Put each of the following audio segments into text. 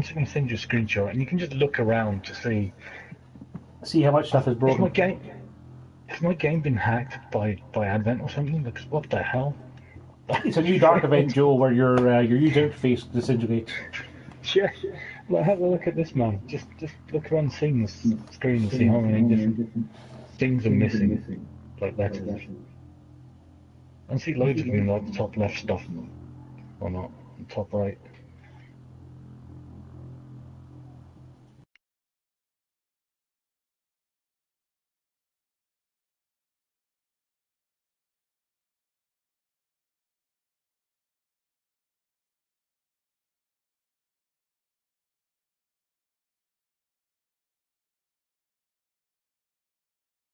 I'm just going to send you a screenshot, and you can just look around to see. See how much stuff is broken. Has my game been hacked by Advent or something? Because what the hell? It's a new dark event, Joe, where your user interface disintegrates. Yeah. Well, have a look at this, man. Just look around the screen and see how many different things are missing, like letters. I see loads of them in like the top left stuff, or not, the top right.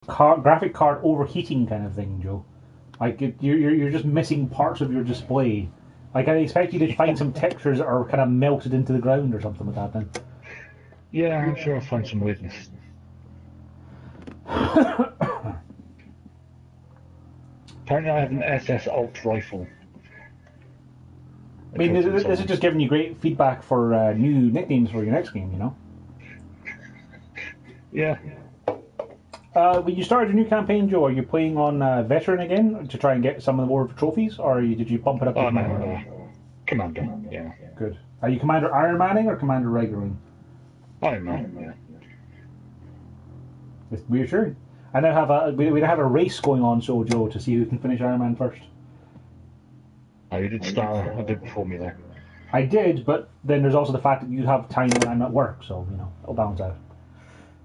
Graphic card overheating kind of thing, Joe. Like you're just missing parts of your display. Like I expect you to find some textures that are kind of melted into the ground or something like that. Then. Yeah, I'm sure I'll find some weirdness. Apparently, I have an SS Alt rifle. I mean, this is just giving you great feedback for new nicknames for your next game, you know. Yeah. When you started your new campaign, Joe, are you playing on Veteran again to try and get some of the more trophies, or did you bump it up? Oh, no, Commander, yeah. Good. Are you Commander Ironmanning or Commander Regularly? Ironman, yeah. It's reassuring. I now have we have a race going on, so Joe, to see who can finish Ironman first. Oh, you did start a bit before me there. I did, but then there's also the fact that you have time when I'm at work, so you know it'll balance out.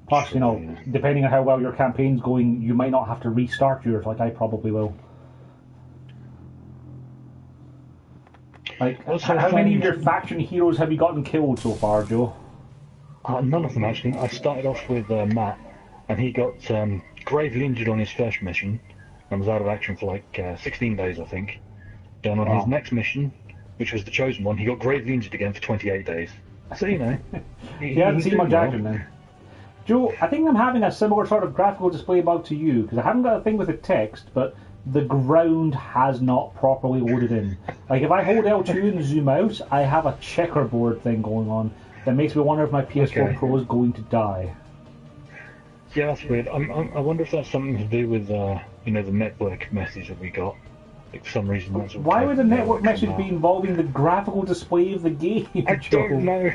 Plus, sure, you know, yeah. Depending on how well your campaign's going, you might not have to restart yours, like I probably will. Like, how many of your faction heroes have you gotten killed so far, Joe? None of them, actually. I started off with Matt, and he got gravely injured on his first mission, and was out of action for like 16 days, I think. Then on his next mission, which was the chosen one, he got gravely injured again for 28 days. So, you know. He hadn't seen much action then. Joe, I think I'm having a similar sort of graphical display bug to you, because I haven't got a thing with the text, but the ground has not properly loaded in. Like, if I hold L2 and zoom out, I have a checkerboard thing going on that makes me wonder if my PS4 Pro is going to die. Yeah, that's weird. I wonder if that's something to do with, you know, the network message that we got. Like, for some reason that's... Why would the network message be involving the graphical display of the game, I don't know.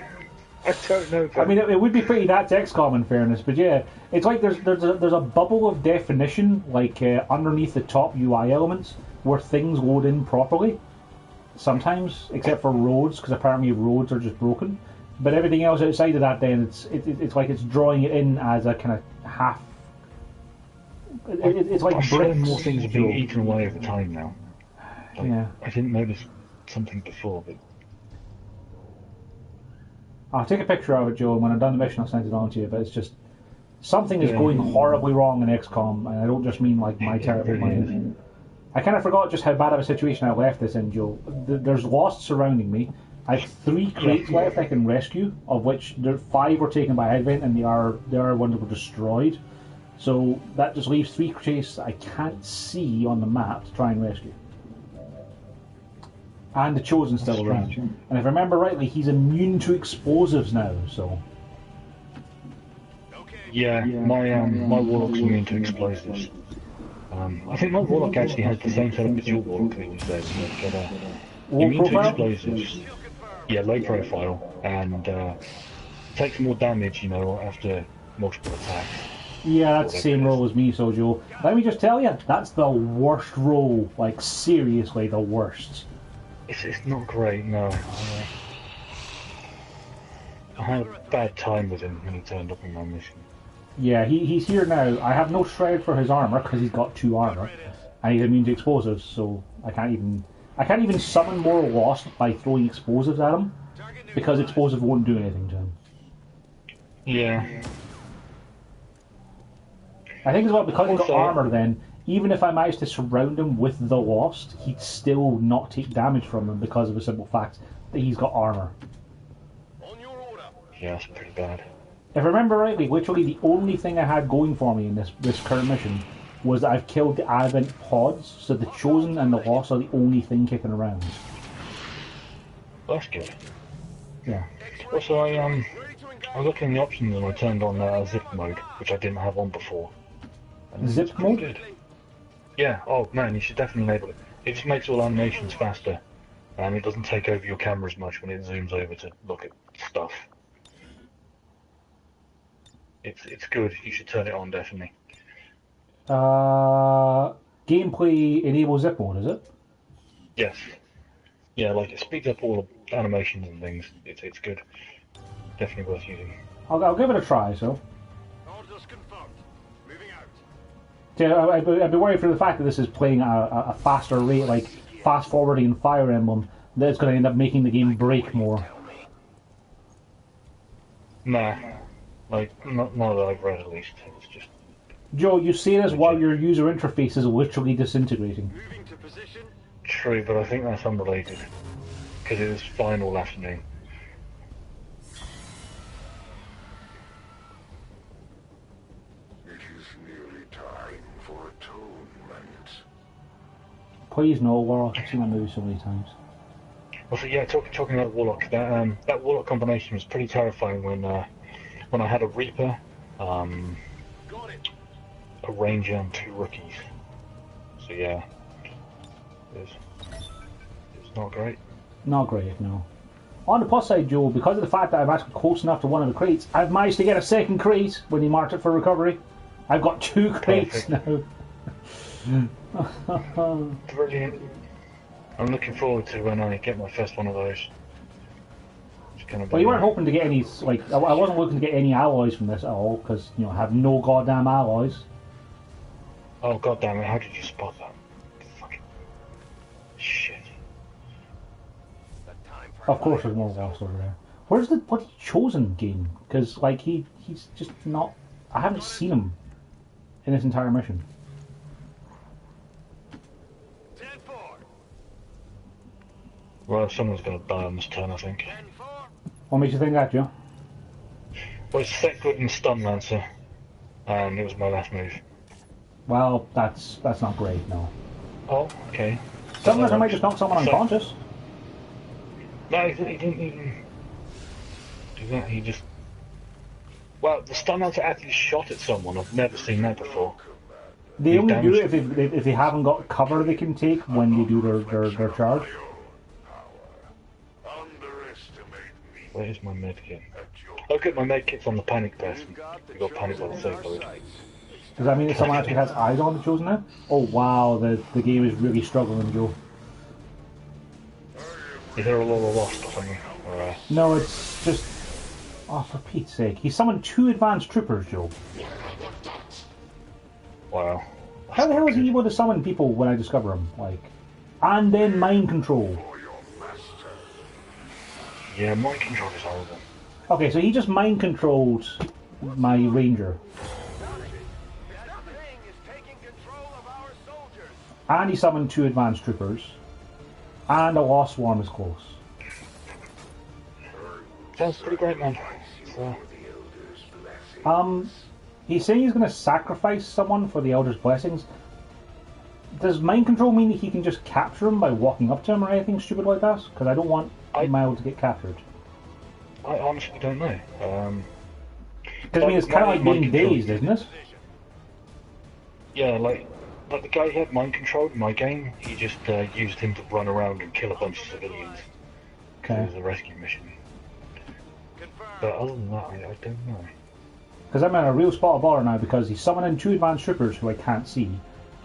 I don't know. I mean, it would be pretty that's XCOM in fairness, but yeah, it's like there's a bubble of definition like underneath the top UI elements where things load in properly. Sometimes, except for roads, because apparently roads are just broken. But everything else outside of that, then it's like it's drawing it in as a kind of half. It's like sure more things are being eaten away over time now. Like, yeah, I didn't notice something before, but. I'll take a picture of it, Joe, and when I'm done the mission I'll send it on to you, but it's just something is going horribly wrong in XCOM, and I don't just mean like my terrible mind. I kind of forgot just how bad of a situation I left this in, Joe. There's lost surrounding me. I have 3 crates left I can rescue, of which 5 were taken by Advent and the other ones were destroyed. So that just leaves 3 crates that I can't see on the map to try and rescue. And the Chosen's still around. And if I remember rightly, he's immune to explosives now, so... Yeah, my Warlock's immune to explosives. I think my Warlock actually has the same setup as your Warlock that you said. Immune to explosives. Yeah, low profile, and takes more damage, you know, after multiple attacks. Yeah, that's the same roll as me, Sojo. Let me just tell you, that's the worst roll. Like, seriously, the worst. It's not great, no. I had a bad time with him when he turned up in my mission. Yeah, he's here now. I have no shred for his armor because he's got 2 armor, and he's immune to explosives. So I can't even summon more Lost by throwing explosives at him because explosives won't do anything to him. Yeah. I think as well because he's got armor. Then even if I managed to surround him with the Lost, he'd still not take damage from him because of the simple fact that he's got armor. Yeah, that's pretty bad. If I remember rightly, literally the only thing I had going for me in this current mission was that I've killed the Advent pods, so the Chosen and the Lost are the only thing kicking around. That's good. Yeah. Also, I was looking in the options and I turned on zip mode, which I didn't have on before. And Zip it's pretty mode? good. Yeah. Oh man, you should definitely enable it. It just makes all animations faster, and it doesn't take over your camera as much when it zooms over to look at stuff. It's good. You should turn it on definitely. Gameplay enable zip mode, is it? Yes. Yeah, like it speeds up all the animations and things. It's good. Definitely worth using. I'll give it a try. So. Orders confirmed. Moving out. Yeah, I'd be worried for the fact that this is playing at a faster rate, like fast forwarding Fire Emblem, that it's going to end up making the game break more. Nah, like not that I've read at least. It's just. Joe, you say this while your user interface is literally disintegrating. Moving to position. True, but I think that's unrelated because it was fine all afternoon. It is nearly time for atonement. Please no, Warlock. I've seen that movie so many times. Also, yeah, talking about Warlock, that Warlock combination was pretty terrifying when I had a Reaper, Got it. a Ranger, and 2 rookies. So yeah, it's not great. Not great, no. On the plus side, Joe, because of the fact that I'm actually close enough to one of the crates, I've managed to get a second crate when he marked it for recovery. I've got 2 crates Perfect. now. Brilliant. I'm looking forward to when I get my first one of those. It's gonna be. Well, you weren't hoping to get any, like, I wasn't looking to get any alloys from this at all, because, you know, I have no goddamn alloys. Oh god damn it! How did you spot that? Fucking shit. Of course, there's more lost over there. Where's the bloody Chosen game? Because, like, he's just not. I haven't seen him in this entire mission. 10-4. Well, someone's gonna die on this turn, I think. 10-4. What makes you think that, Joe? Well, it's Set Good and Stun Lancer, and it was my last move. Well, that's not great, no. Oh, okay. Sometimes I might just knock someone unconscious. No, he didn't even do that. He just. Well, the Stun Lancer actually shot at someone. I've never seen that before. They only do it if they haven't got cover they can take when they do their charge. Where's my medkit? Look at my medkit's on the panic person. We got panic by the safe load. Does that mean that someone actually has eyes on the Chosen now? Oh wow, the game is really struggling, Joe. Is there a lot of lost or something? Or, No, it's just... Oh, for Pete's sake. He summoned 2 advanced troopers, Joe. wow. How the hell is he able to summon people when I discover him? Like, and then mind control. Yeah, mind control is horrible. Okay, so he just mind controlled my ranger. And he summoned 2 advanced troopers. And a lost swarm is close. Sounds pretty great, man. He's saying he's going to sacrifice someone for the Elder's Blessings. Does mind control mean that he can just capture him by walking up to him or anything stupid like that? Because I don't want Mild to get captured. I honestly don't know. Because I mean, it's kind of like being dazed, isn't it? Yeah, like the guy who had mind control in my game, he just used him to run around and kill a bunch of civilians. Because it was a rescue mission. But other than that, I don't know. Because I'm in a real spot of bother now because he's summoning 2 advanced troopers who I can't see.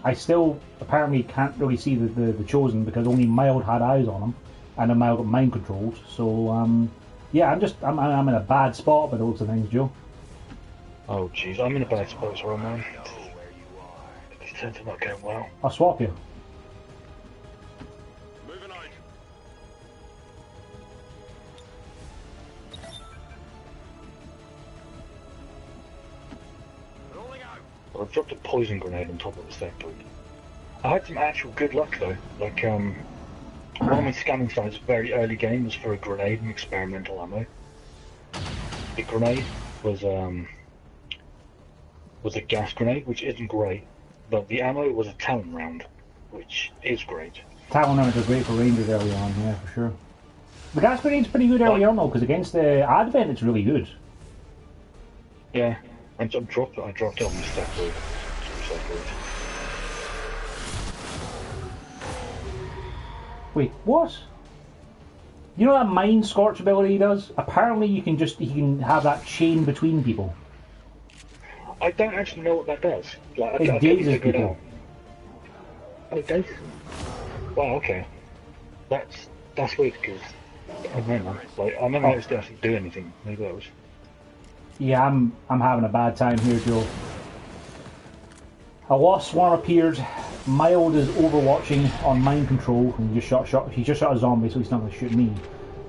I still apparently can't really see the Chosen because only Mild had eyes on him, and then Mild got mind controlled. So yeah, I'm in a bad spot by the looks of things, Joe. Oh jeez, I'm in a bad spot as well, man. These turns are not going well. I'll swap you. Well, I dropped a poison grenade on top of the safe point. I had some actual good luck though. Like one of my scanning sites very early game was for a grenade and experimental ammo. The grenade was a gas grenade, which isn't great, but the ammo was a Talon round, which is great. Talon rounds are great for Rangers early on, yeah, for sure. The gas grenade's pretty good early on though, because against the Advent it's really good. Yeah, I dropped it on the step road. Wait, what? You know that Mind Scorch ability he does? Apparently you can have that chain between people. I don't actually know what that does. Like, It dazes people. Oh, it does? Wow, okay. That's weird because I don't know. Like, I never noticed it actually do anything. Maybe that was. Yeah, I'm having a bad time here, Joe. A lost swarm appeared. Mild is overwatching on mind control, and he just shot a zombie, so he's not going to shoot me.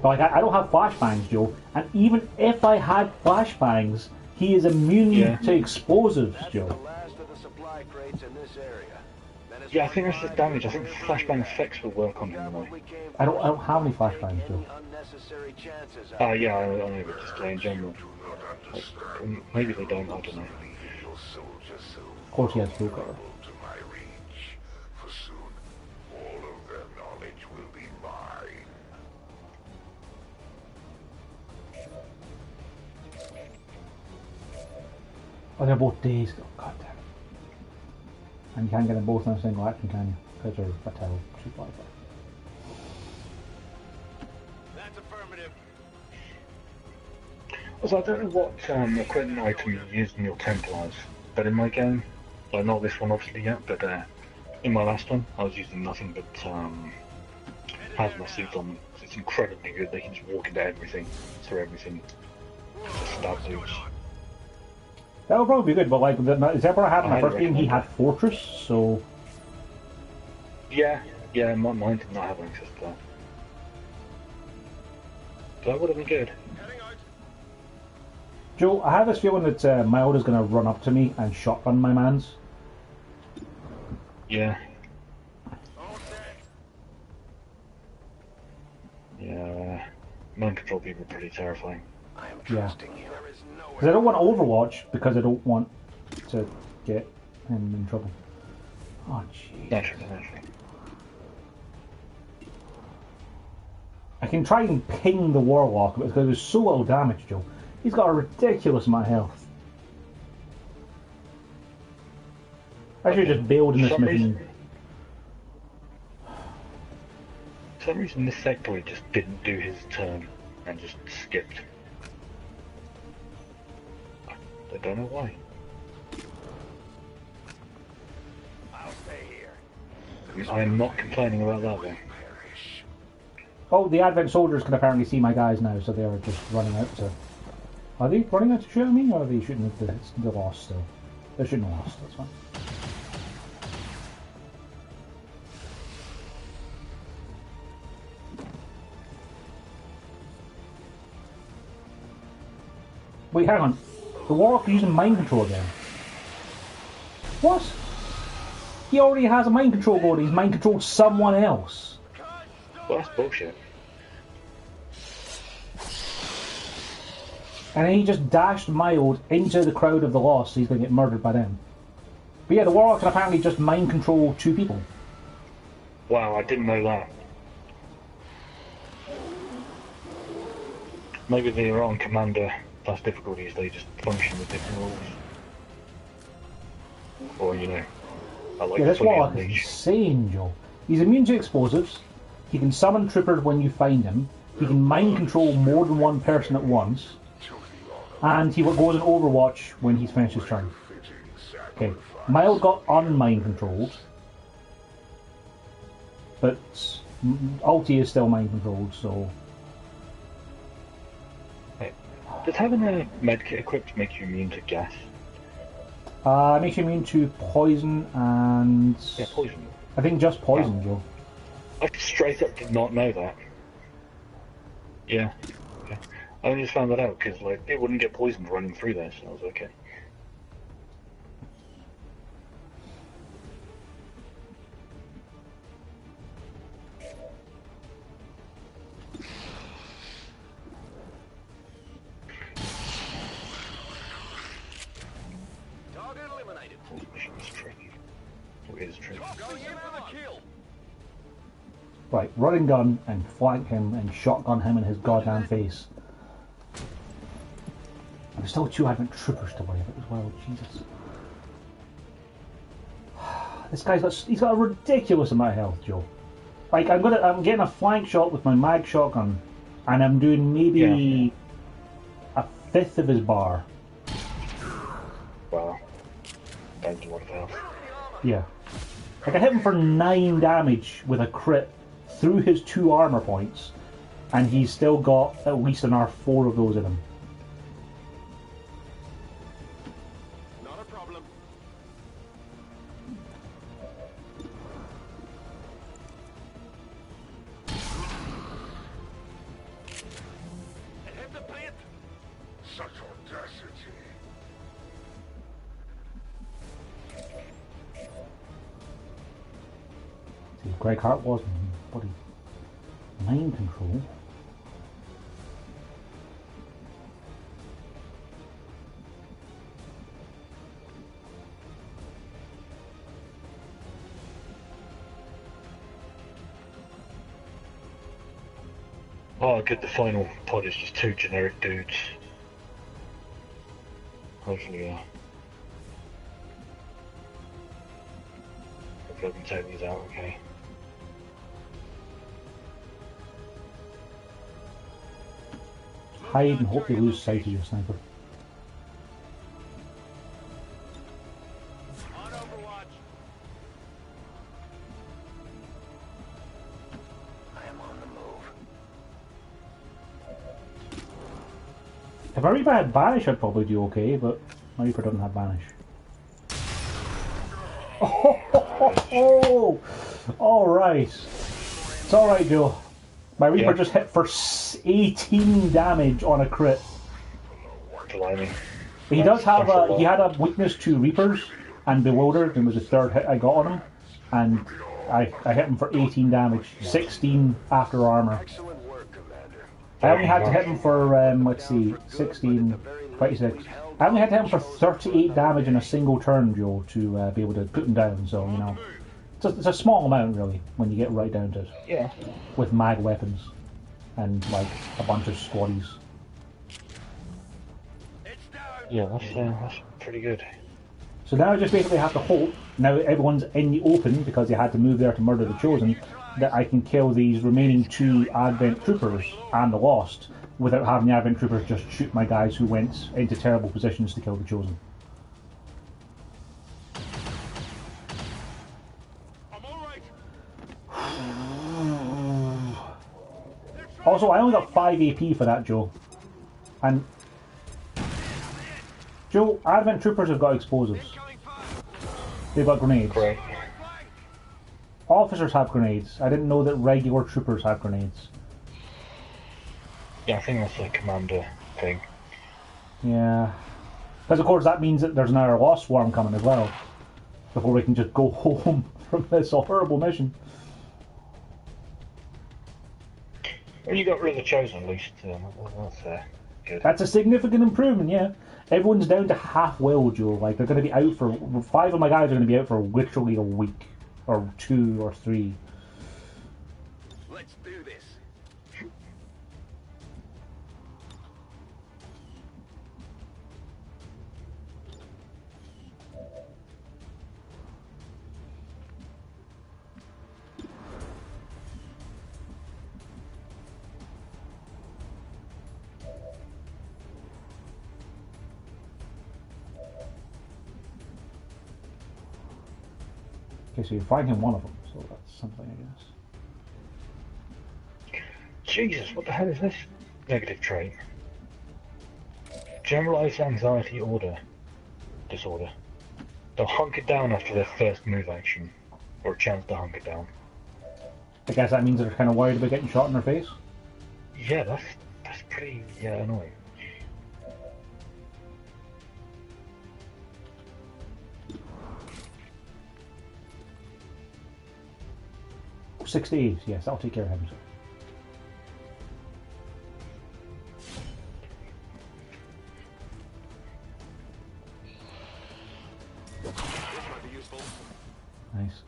But like, I don't have flashbangs, Joe, and even if I had flashbangs, he is immune to explosives, Joe. Yeah, I think that's just damage. I think flashbang effects will work on him though. I don't have any flashbangs, Joe. Yeah, I know, but just in general. Like, maybe they don't, I don't know. Of course he has full cover. Oh, they're both dazed. Oh, god damn it. And you can't get them both in a single action, can you? Because they're fatal. That's affirmative. Also, I don't know what equipment item you use in your Templars, but in my game, like not this one obviously yet, but in my last one, I was using nothing but hazmat suits on them. So it's incredibly good. They can just walk into everything, through everything, just stab dudes. That would probably be good, but like, is that what happened in the first game? He had Fortress, so... Yeah, mine did not have access to that. But that would have been good. Joe, I have this feeling that Mild is going to run up to me and shotgun my mans. Yeah. Yeah, mind control people are pretty terrifying. Yeah. Because I don't want to Overwatch, because I don't want to get him in trouble. Oh, jeez. Naturally. I can try and ping the Warlock, but because there's so little damage, Joe. He's got a ridiculous amount of health. I should have just bailed in this mission. For some reason, this sectoid just didn't do his turn and just skipped. I don't know why. I'll stay here. I am not complaining about that though. Oh, the Advent soldiers can apparently see my guys now, so they are just running out to... Are they running out to shoot at me, or are they shooting at the Lost still? They're shooting the Lost, that's fine. Wait, hang on. The Warlock is using mind control again. What? He already has a mind control board. He's mind controlled someone else. Well, that's bullshit. And then he just dashed Mild into the crowd of the Lost, so he's going to get murdered by them. But yeah, the Warlock can apparently just mind control 2 people. Wow, I didn't know that. Maybe they are on Commander plus difficulties, they just function with different rules. Or, you know, I like yeah, this fully Warlock is unleashed. insane, Joe. He's immune to explosives. He can summon troopers when you find him. He can mind control more than one person at once. And he goes in Overwatch when he's finished his turn. Okay, Mild got unmind controlled. But Ulti is still mind controlled, so... Does having a medkit equipped make you immune to gas? It makes you immune to poison and... Yeah, poison. I think just poison, Joe. I straight up did not know that. Yeah. Okay. I only just found that out because like it wouldn't get poisoned running through there, so I was okay. Target eliminated. This mission is tricky. It is tricky. Going in for the kill. Right, run and gun and flank him and shotgun him in his goddamn face. There's still 2 Advent Troopers to worry about as well, Jesus. This he's got a ridiculous amount of health, Joe. Like, I'm getting a flank shot with my mag shotgun, and I'm doing maybe a fifth of his bar. Wow. Down to 1 health. Yeah. Like, I hit him for 9 damage with a crit through his 2 armor points, and he's still got at least another 4 of those in him. Not a problem. And hit the plate. Such audacity. See, Greg Hart wasn't bloody mind control. Oh, good, the final pod is just 2 generic dudes. Hopefully, hopefully I can take these out, okay. Hide and hope they lose sight of your sniper. On Overwatch. I am on the move. If my Reaper had Banish, I'd probably do okay, but my Reaper doesn't have Banish. Oh, alright. It's alright, Joe. My Reaper just hit for 18 damage on a crit. Blimey. He does have he had a weakness to Reapers and Bewildered, and was the 3rd hit I got on him, and I hit him for 18 damage, 16 after armor. Excellent work, Commander. I only had to hit him for, let's see, 16, 26. I only had to hit him for 38 damage in a single turn, Joe, to be able to put him down, so, you know. It's a small amount, really, when you get right down to it. Yeah. With mag weapons and, like, a bunch of squaddies. Yeah, that's pretty good. So now I just basically have to hope, now everyone's in the open, because they had to move there to murder the Chosen, that I can kill these remaining 2 Advent Troopers and the Lost, without having the Advent Troopers just shoot my guys who went into terrible positions to kill the Chosen. Also, I only got 5 AP for that, Joe. And Joe, Advent Troopers have got explosives. They've got grenades. Great. Officers have grenades. I didn't know that regular troopers have grenades. Yeah, I think that's a commander thing. Yeah. Because of course that means that there's another Lost Swarm coming as well. Before we can just go home from this horrible mission. Well, you got rid of the Chosen at least. That's good. That's a significant improvement, yeah. Everyone's down to half will, Joe. Like, they're going to be out for... 5 of my guys are going to be out for literally a week. Or 2 or 3. Let's do this. Okay, so you find him one of them, so that's something, I guess. Jesus, what the hell is this negative trait? Generalized anxiety disorder. They'll hunker down after their first move action, or a chance to hunker down. I guess that means they're kind of worried about getting shot in their face. Yeah, that's pretty annoying. Oh, 68, yes, I'll take care of him. This might be useful. Nice.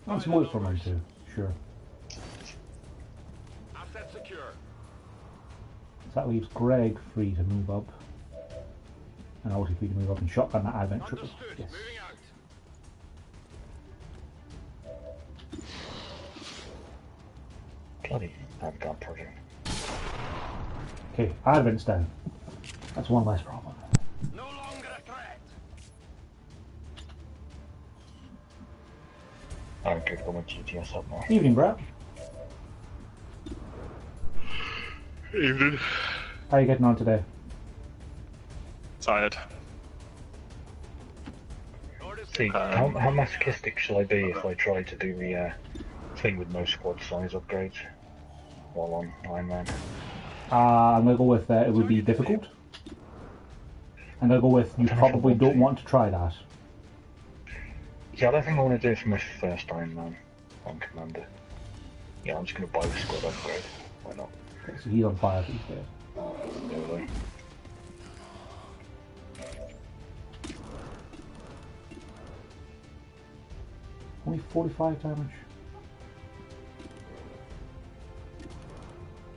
And some loot from him too, sure. So that leaves Greg free to move up. And also free to move up and shotgun that Advent triple. Yes. Bloody Advent project. Okay, Advent's down. That's one less problem. No longer a threat. I'm good for my GTS up now. Evening, Brett. Evening. How are you getting on today? Tired. See, how masochistic shall I be if I try to do the thing with no squad size upgrades while on Ironman? I'm going to go with it would be difficult. I'm going to go with you probably don't want to try that. Yeah, I don't think I want to do it for my first Ironman on Commander. Yeah, I'm just going to buy the squad upgrade. Why not? Okay, so he's on fire these days. There we go. Only 45 damage.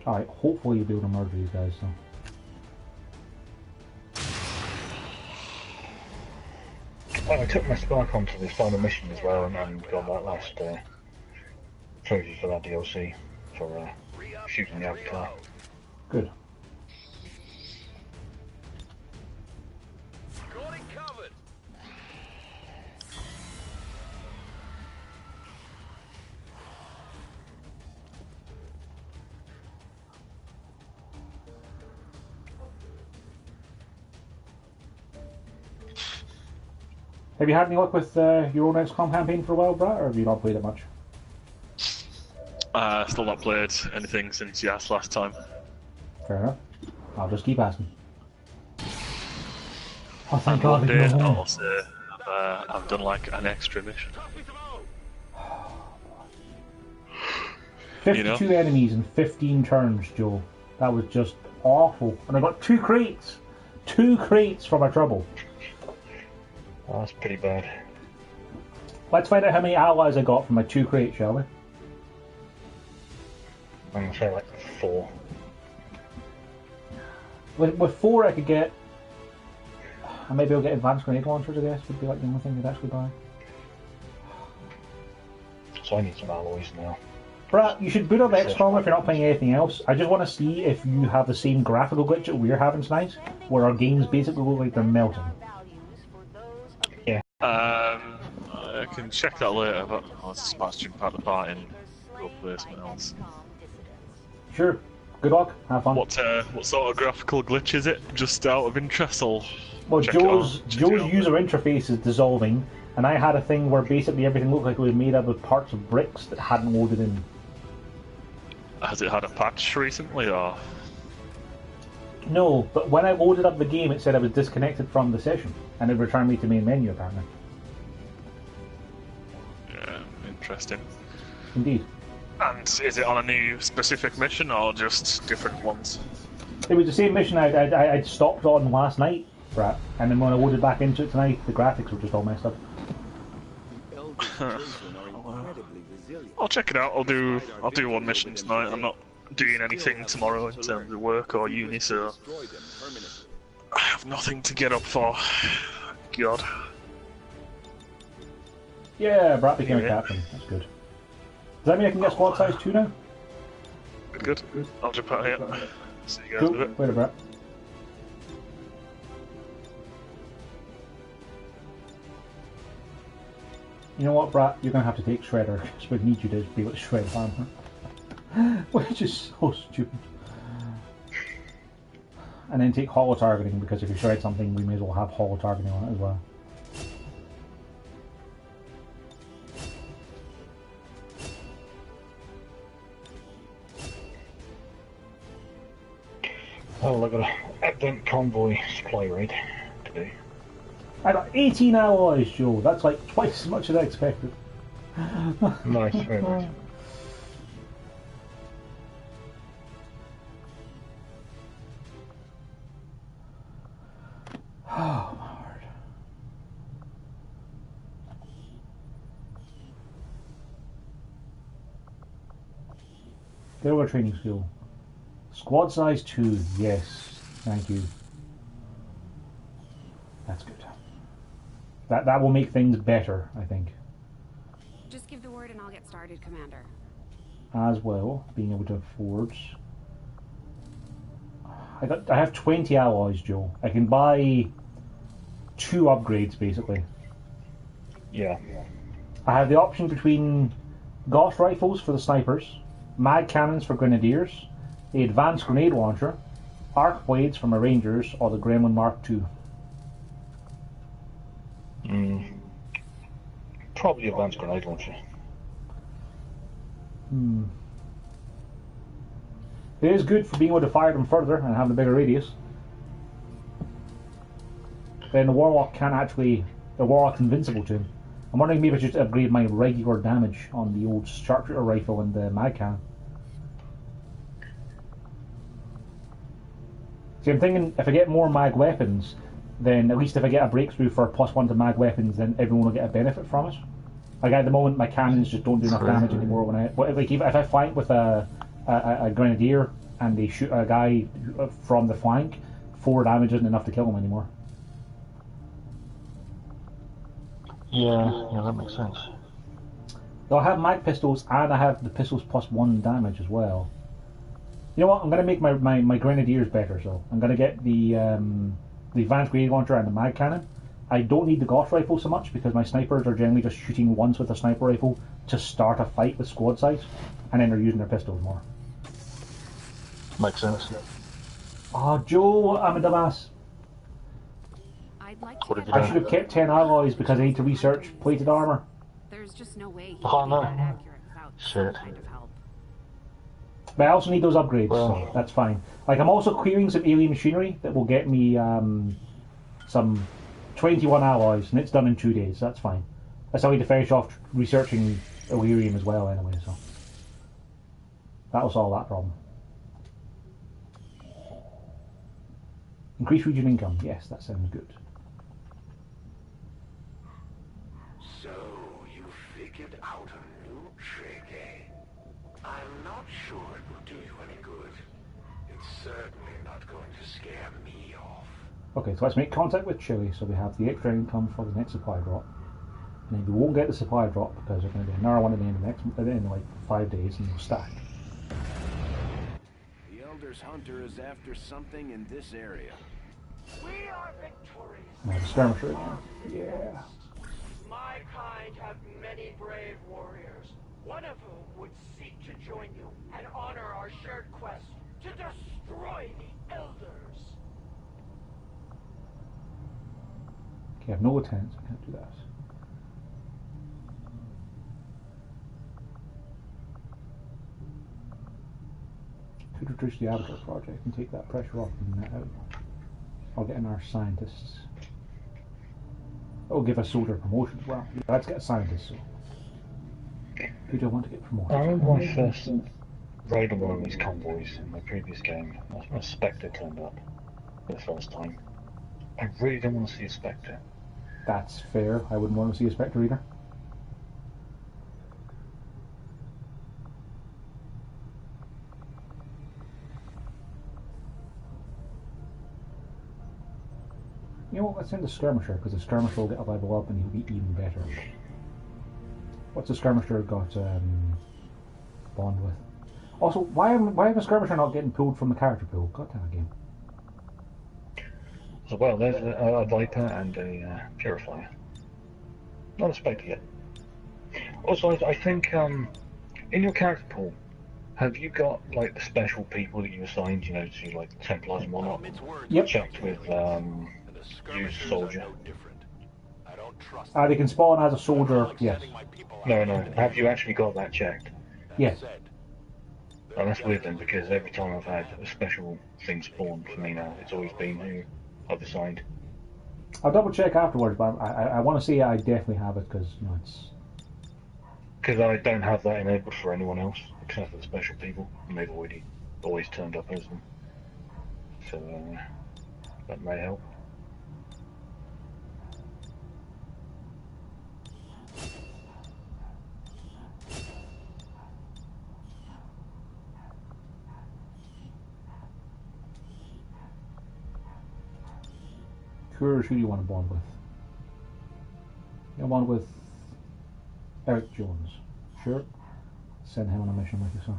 Alright, hopefully you'll be able to murder these guys, so. Well, I took my Spark onto this final mission as well and got that last trophy for that DLC for shooting the Avatar. Good. Got it covered. Have you had any luck with your own XCOM campaign for a while, Brett, or have you not played it much? Still not played anything since you asked last time. Fair enough. I'll just keep asking. Oh, thank And God. one we day can go home. I'll say I've done like an extra mission. 52 enemies in 15 turns, Joe. That was just awful. And I got 2 crates! 2 crates for my trouble. Oh, that's pretty bad. Let's find out how many allies I got from my 2 crates, shall we? I'm going to say like 4. With 4 I could get... maybe I'll get advanced grenade launchers, I guess, would be like the only thing I'd actually buy. So I need some alloys now. Brett, you should boot up XCOM if you're not playing anything else. I just want to see if you have the same graphical glitch that we're having tonight, where our games basically look like they're melting. Yeah. I can check that later, but I was about to jump out the party and go play something else. Sure. Good luck. Have fun. What sort of graphical glitch is it? Just out of interest, I'll Well, check it Joe's out. Check it out. user interface is dissolving, and I had a thing where basically everything looked like it was made up of parts of bricks that hadn't loaded in. Has it had a patch recently, or...? No, but when I loaded up the game, it said I was disconnected from the session, and it returned me to main menu, apparently. Yeah, interesting. Indeed. And is it on a new specific mission, or just different ones? It was the same mission I'd stopped on last night, Brett, and then when I loaded back into it tonight, the graphics were just all messed up. I'll check it out. I'll do one mission tonight. I'm not doing anything tomorrow in terms of work or uni, so I have nothing to get up for. God. Yeah, Brett became a captain. That's good. Does that mean I can get squad size 2 now? Good. I'll jump out here. See you guys Cool. in a bit. Wait a Brett. You know what, Brett? You're going to have to take Shredder, because we need you to be able to shred armor. Which is so stupid. And then take holo targeting, because if you shred something, we may as well have holo targeting on it as well. Oh, I got an Advent convoy supply raid to do. I got 18 alloys, Joe. That's like twice as much as I expected. Nice, very nice. Oh, my word. Get over training school. Squad size 2, yes. Thank you. That's good. That will make things better, I think. Just give the word and I'll get started, Commander. As well, being able to afford. I have 20 alloys, Joe. I can buy 2 upgrades, basically. Yeah. I have the option between Gauss rifles for the snipers, mag cannons for grenadiers, the advanced grenade launcher, arc blades for my rangers, or the Gremlin Mark II. Probably advanced grenade launcher. It is good for being able to fire them further and have a bigger radius. Then the Warlock can't actually... The Warlock's invincible to him. I'm wondering maybe I should upgrade my regular damage on the old sharpshooter rifle and the mag cannon. See, I'm thinking if I get more mag weapons, then at least if I get a breakthrough for +1 to mag weapons, then everyone will get a benefit from it. Like at the moment, my cannons just don't do enough damage anymore. When if I flank with a grenadier and they shoot a guy from the flank, 4 damage isn't enough to kill him anymore. Yeah, that makes sense. So I have mag pistols and I have the pistols +1 damage as well. You know what? I'm going to make my grenadiers better. So I'm going to get the advanced grenade launcher and the mag cannon. I don't need the Gauss rifle so much because my snipers are generally just shooting once with a sniper rifle to start a fight with squad size, and then they're using their pistols more. Makes sense. Oh, Joe, I'm a dumbass. I'd like What to have get you I should have kept 10 alloys because I need to research plated armor. There's just no way he Oh, can no. be that accurate without some Shit. kind of help. But I also need those upgrades, Well. so that's fine. Like, I'm also clearing some alien machinery that will get me some 21 alloys, and it's done in 2 days. That's fine. That's how I need to finish off researching Illyrium as well, anyway. So that'll solve that problem. Increase region income. Yes, that sounds good. So, you figured out a new trick, eh? I'm not sure it will do you any good. It's certainly not going to scare me off. Okay, so let's make contact with Chile, so we have the extra income for the next supply drop. And then we won't get the supply drop because there's going to be another one at the end of like 5 days, and we'll stack. The Elder's Hunter is after something in this area. We are victorious. Now the skirmisher again. Yeah. My kind have many brave warriors, one of whom would seek to join you and honor our shared quest to destroy the Elders. Okay, I have no lieutenants, I can't do that. Could reduce the Avatar project and take that pressure off and that out. I'll get in our scientists. That'll give a soldier promotion as well. Let's get a scientist, so. Who do I want to get promoted? I remember my first raid on one of these convoys in my previous game. A Spectre turned up for the first time. I really don't want to see a Spectre. That's fair. I wouldn't want to see a Spectre either. You know what, let's send the Skirmisher, because the Skirmisher will get a level up and he'll be even better. What's the Skirmisher got bond with? Also, why am the Skirmisher not getting pulled from the character pool? God damn game. So, well, there's a Viper and a Purifier. Not a Spectre yet. Also, I think in your character pool, have you got like the special people that you assigned, you know, to like Templars and whatnot? Yep. Checked with used soldier. They can spawn as a soldier, yes. No. Have you actually got that checked? Yes. Oh, that's weird then, because every time I've had a special thing spawn for me now, it's always been who I've assigned. I'll double check afterwards, but I want to say I definitely have it because you know it's. Because I don't have that enabled for anyone else except for the special people, and they've always turned up as them. So that may help. Courage, who do you want to bond with? You want to bond with Eric Jones. Sure. Send him on a mission with you, sir.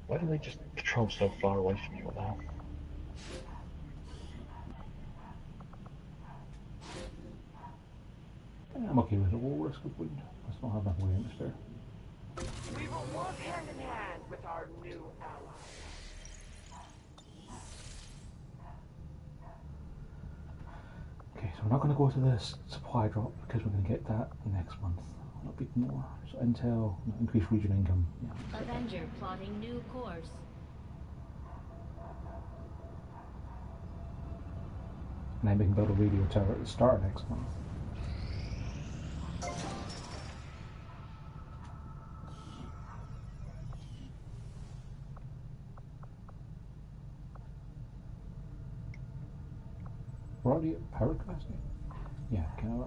Why do they just patrol so far away from you? What the hell? I'm okay with it. We'll risk a wound. Let's not have enough weight to spare. We will work hand in hand with our new ally. Okay, so we're not going to go to this supply drop because we're going to get that next month. A bit more. So intel, increased region income. Yeah. Avenger plotting new course. And then we can build a radio tower at the start of next month. Radio power capacity? Yeah, can I?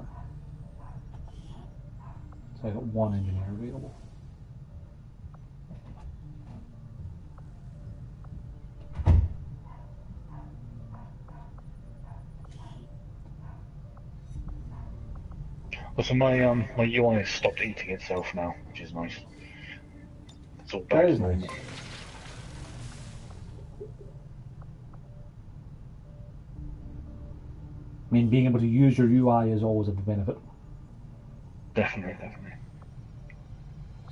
So I got one engineer available. Well, so my UI has stopped eating itself now, which is nice. It's all back. That is nice. I mean, being able to use your UI is always a benefit. Definitely, definitely.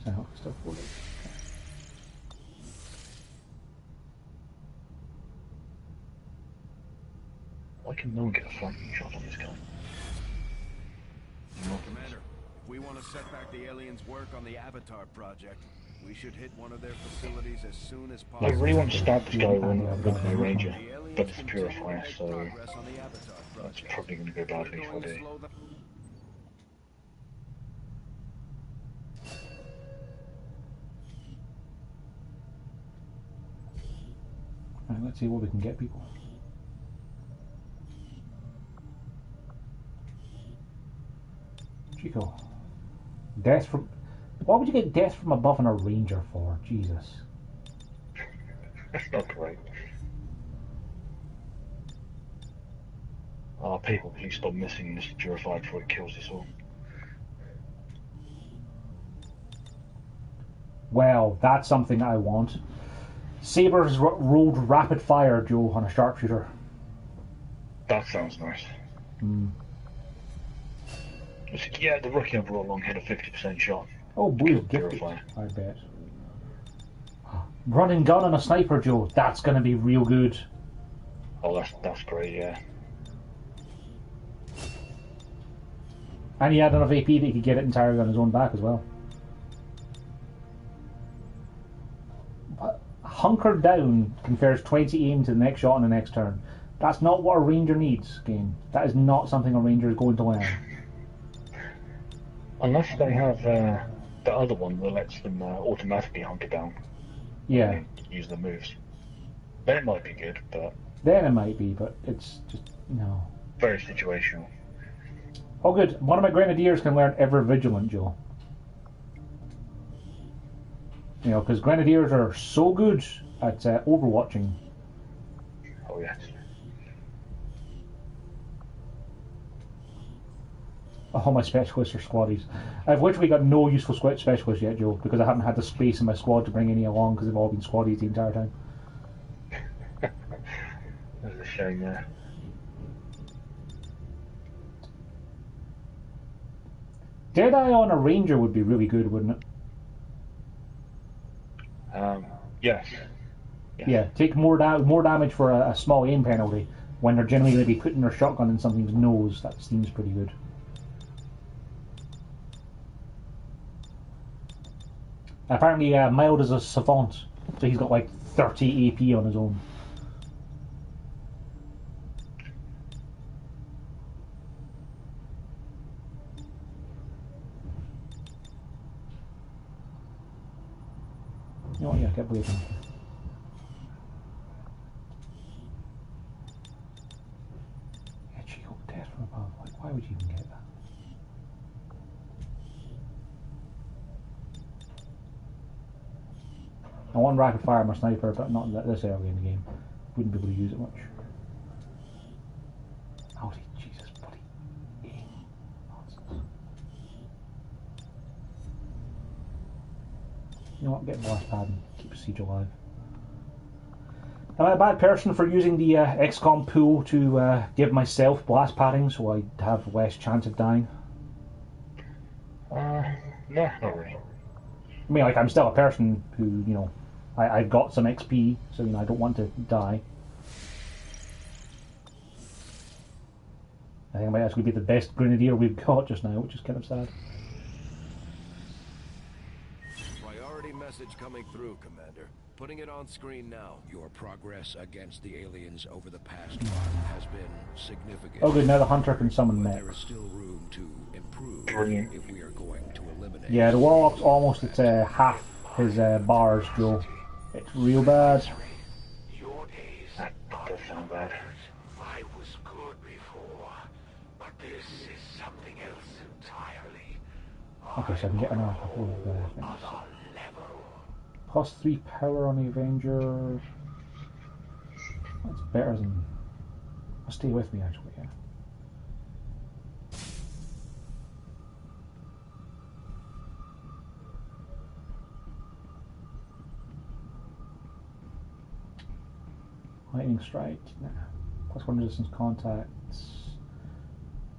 So, stuff for it. Why can no one get a flanking shot on this guy? Commander, if we want to set back the aliens' work on the Avatar project, we should hit one of their facilities as soon as I possible. really want to stab this guy with my ranger, but it's a purifier, so that's probably going to go badly if I do. Right, let's see what we can get people. Chico. Death from... Why would you get death from above on a ranger for? Jesus. That's not great. Oh, people, please stop missing this purified before it kills us all. Well, that's something I want. Sabres rolled rapid fire, Joe, on a sharpshooter. That sounds nice. Yeah, the rookie overall long had a 50% shot. Oh, boy, purifier. I bet. Run and gun on a sniper, Joe. That's going to be real good. Oh, that's great, yeah. And he had enough AP that he could get it entirely on his own back as well. Hunkered down confers 20 aim to the next shot on the next turn. That's not what a ranger needs, game. That is not something a ranger is going to learn. Unless they have the other one that lets them automatically hunker down. Yeah. And use the moves. Then it might be good, but... Then it might be, but it's just... no. Very situational. Oh good, one of my grenadiers can learn Ever Vigilant, Joe. You know, because grenadiers are so good at overwatching. Oh yes. Oh, my specialists are squaddies. I've literally got no useful specialists yet, Joe, because I haven't had the space in my squad to bring any along because they've all been squaddies the entire time. That's a shame, yeah. Deadeye on a ranger would be really good, wouldn't it? Yes. Yeah, take more damage for a small aim penalty when they're generally going to be putting their shotgun in something's nose. That seems pretty good. Apparently, Mild is a savant, so he's got like 30 AP on his own. You know what, yeah, get blazing. Yeah, Chico, death from above. Like, why would you even get that? I want rapid fire my sniper, but not this early in the game. Wouldn't be able to use it much. Oh, Jesus, buddy. Nonsense. You know what? Get a blast pad and keep a siege alive. Am I a bad person for using the XCOM pool to give myself blast padding so I have less chance of dying? No, not really. I mean, like, I'm still a person who, you know, I've got some XP, so, you know, I don't want to die. I think I might actually be the best grenadier we've got just now, which is kind of sad. Priority message coming through, Commander. Putting it on screen now. Your progress against the aliens over the past month has been significant. Oh good, now the hunter can summon But there is mechs. still room to improve Brilliant. if we are going to eliminate. Yeah, the warlock's almost at half his bars, Joe. It's real bad. Your days That does sound bad. I was good before, but this is something else entirely. Okay, so I can get another couple of things. Other level. Plus 3 power on the Avenger. That's better than... Stay with me, actually, yeah. Lightning Strike, nah. Plus 1 resistance contacts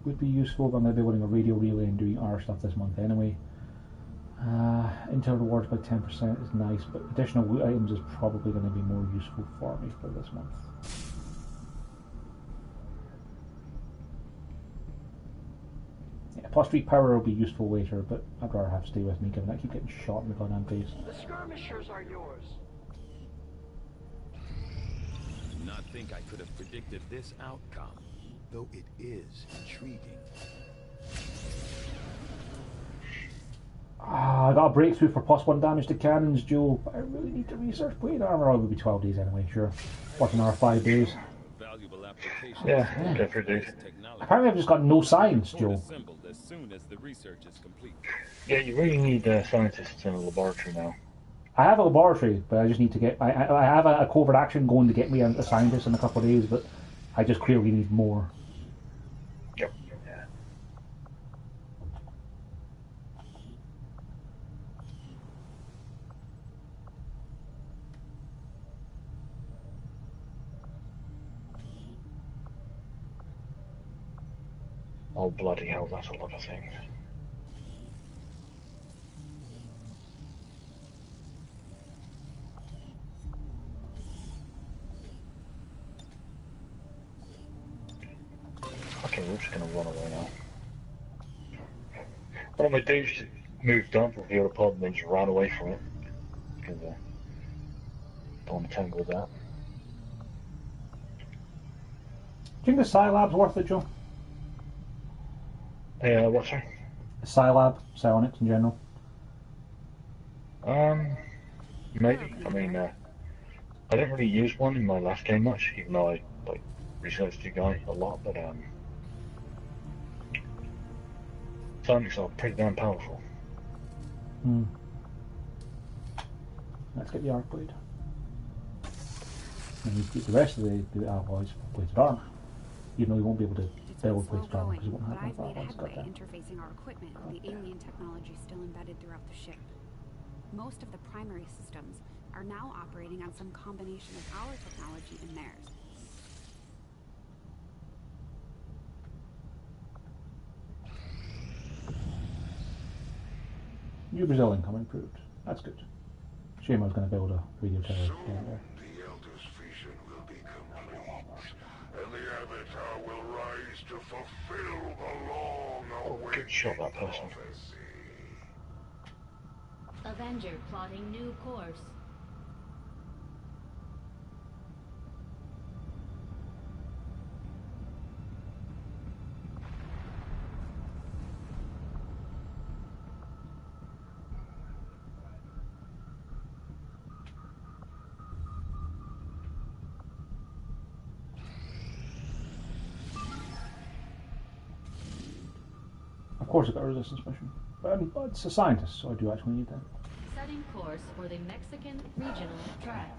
would be useful, but I'm going to be winning a radio relay and doing our stuff this month anyway. Intel rewards by 10% is nice, but additional loot items is probably going to be more useful for me for this month. Yeah, plus 3 power will be useful later, but I'd rather have stay with me given I keep getting shot in the goddamn face. The skirmishers are yours. I do not think I could have predicted this outcome, though it is intriguing. I got a breakthrough for plus 1 damage to cannons, Joe, but I really need to research plate armor. Oh, it will be 12 days anyway, sure. What's another 5 days? Valuable application. Yeah, okay, for days. Apparently I've just got no science, Joe. Assembled as soon as the research is complete. Yeah, you really need scientists in a laboratory now. I have a laboratory, but I just need to get... I have a covert action going to get me a scientist in a couple of days, but I just clearly need more. Yep. Yeah. Oh, bloody hell, that's a lot of things. Okay, we're just gonna run away now. One of my dudes just moved on from the other pod and then just ran away from it. Because don't want to tangle with that. Do you think the Scilab's worth it, Joe? What's that? The Scilab, psionics in general. Maybe. I mean, I didn't really use one in my last game much, even though I researched the guy a lot. But psionics are pretty damn powerful. Let's get the arc blade. And we keep the rest of the alloys for plated armor. Even though we won't be able to build plated armor because we won't have I've enough made alloys. headway interfacing our equipment with the alien technology still embedded throughout the ship. Most of the primary systems are now operating on some combination of our technology and theirs. New Brazil income improved. That's good. Shame I was going to build a radio tower Soon, there. the Elder's vision will be complete, and the Avatar will rise to fulfill the long-awaited Good shot, that person. prophecy. Avenger plotting new course. Of course I got a resistance mission. But it's a scientist, so I do actually need that. Setting course for the Mexican regional track.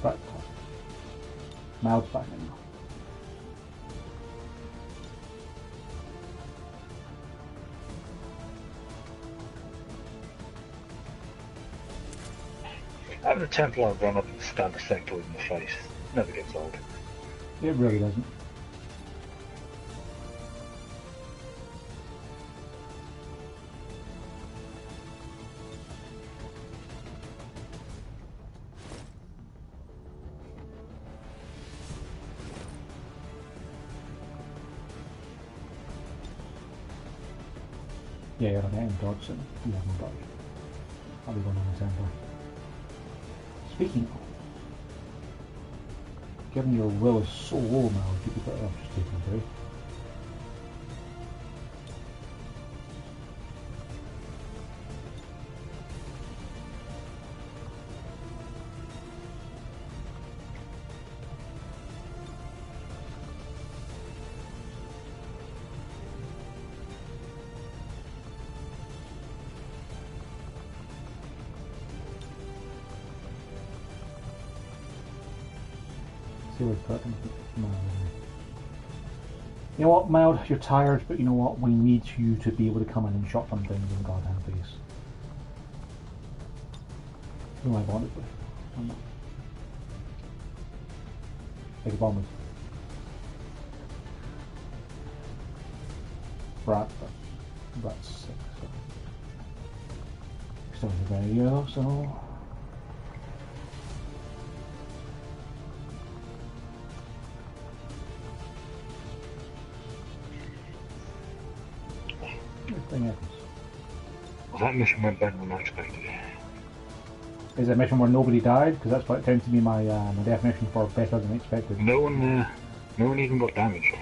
Right. Mouth's back in. Having a Templar run up and stab a sectoid in the face never gets old. It really doesn't. Yeah, you're getting dodge and you haven't dodged. I'll be going on the Templar. Speaking of, given your will is so low now, you'd be better off just taking a break. See what's cooking. You know what, Mild, you're tired, but you know what, we need you to be able to come in and shot some things in the goddamn face. Who am I bonded with? I'm not. Take a bomb with. Right, but that's 6. So. Still in the video, so. Thing happens. Well, that mission went better than I expected. Is it a mission where nobody died? Because that's what tends to be my my definition for better than expected. No one even got damaged.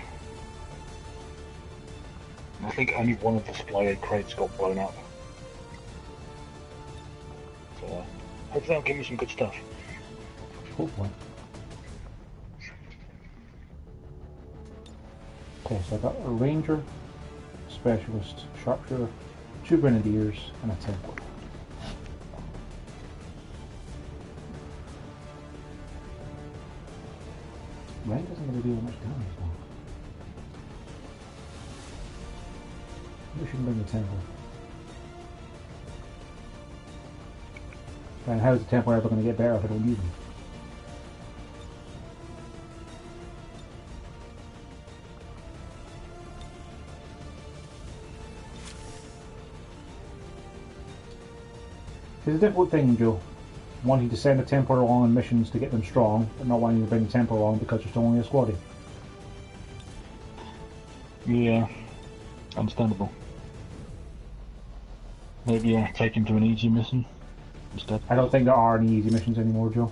I think only one of the supply aid crates got blown up. So, hopefully that'll give me some good stuff. Hopefully. Okay, so I got a ranger, specialist, sharpshooter, 2 grenadiers, and a Templar. Rank isn't going to do much damage though. We shouldn't bring the Templar. And how's the Templar ever going to get better if I don't use them? It's a difficult thing, Joe. Wanting to send a Templar along on missions to get them strong, but not wanting to bring the Templar along because you're still only a squaddy. Yeah, understandable. Maybe take him to an easy mission instead. I don't think there are any easy missions anymore, Joe.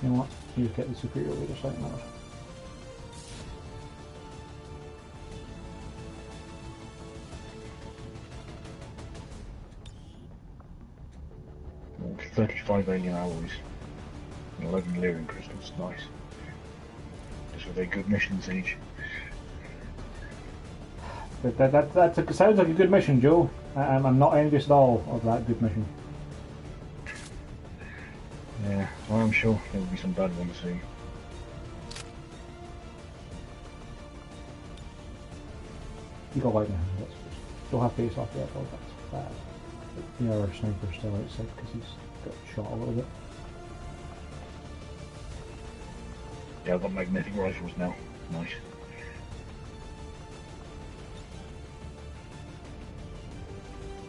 You know what? You just get the superior leader sight mode. Well, 35 alien alloys, and 11 Lyrian crystals, nice. Just with a good mission siege. That sounds like a good mission, Joe. I'm not envious at all of that good mission. Yeah, well, I'm sure there will be some bad ones soon. You got light now, that's good. Don't have face off yet, though, that's bad. But the other sniper's still outside because he's got shot a little bit. Yeah, I've got magnetic rifles now. Nice.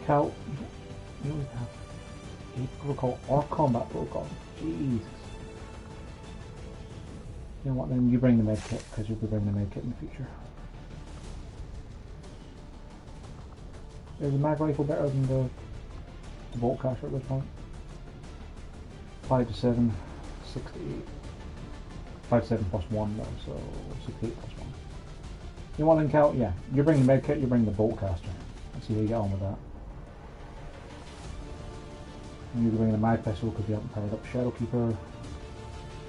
Cal, you don't have a protocol or combat protocol. Jesus. You know what, then you bring the med kit, because you'll be bringing the med kit in the future. Is the mag rifle better than the bolt caster at this point? 5 to 7, 6 to 8. 5 to 7 plus 1 though, so 6 to 8 plus 1. You know what then, Cal? Yeah, you bring the med kit, you bring the bolt caster. Let's see how you get on with that. And you bring the mag pistol because you haven't powered up Shadowkeeper.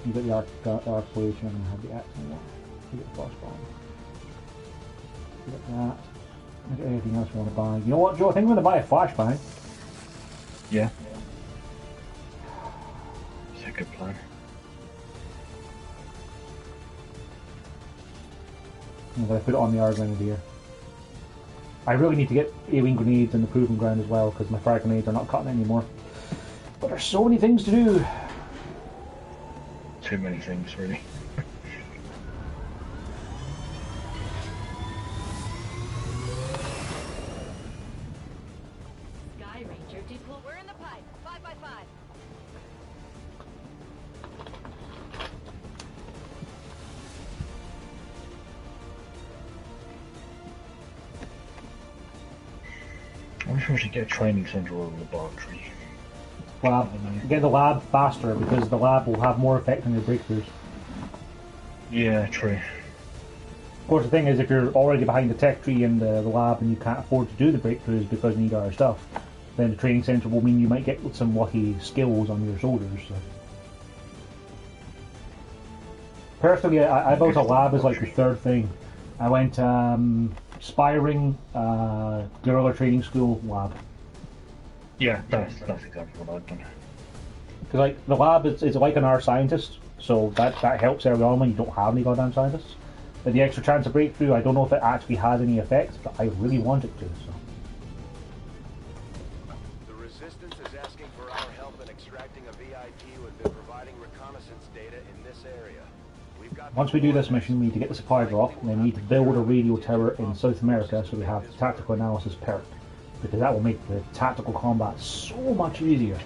You get the arc blade, you're going to have the axe and one. You get the frost bomb. You get that. Is there anything else you want to buy? You know what, Joe? I think I'm going to buy a flashbang. Yeah. It's a good plan. I'm going to put it on the Iron Grenadier. I really need to get alien grenades in the proving ground as well because my frag grenades are not cutting anymore. But there's so many things to do. Too many things, really. Sky Ranger deploy. We're in the pipe. 5 by 5. I wish we should get a training centre or a laboratory. Lab. Get the lab faster because the lab will have more effect on your breakthroughs. Yeah, true. Of course, the thing is, if you're already behind the tech tree in the lab and you can't afford to do the breakthroughs because you need other stuff, then the training centre will mean you might get some lucky skills on your shoulders. So. Personally, I built a lab as like the third thing. I went Spiring, Guerrilla Training School, lab. Yeah, that's exactly what I've done. Because like the lab is like an R scientist, so that helps early on when you don't have any goddamn scientists. But the extra chance of breakthrough, I don't know if it actually has any effect, but I really want it to. So. The Resistance is asking for our help in extracting a VIP who has been providing reconnaissance data in this area. Once we do this mission, we need to get the supply drop, and then we need to build a radio tower in South America so we have the tactical analysis perk. Because that will make the tactical combat so much easier.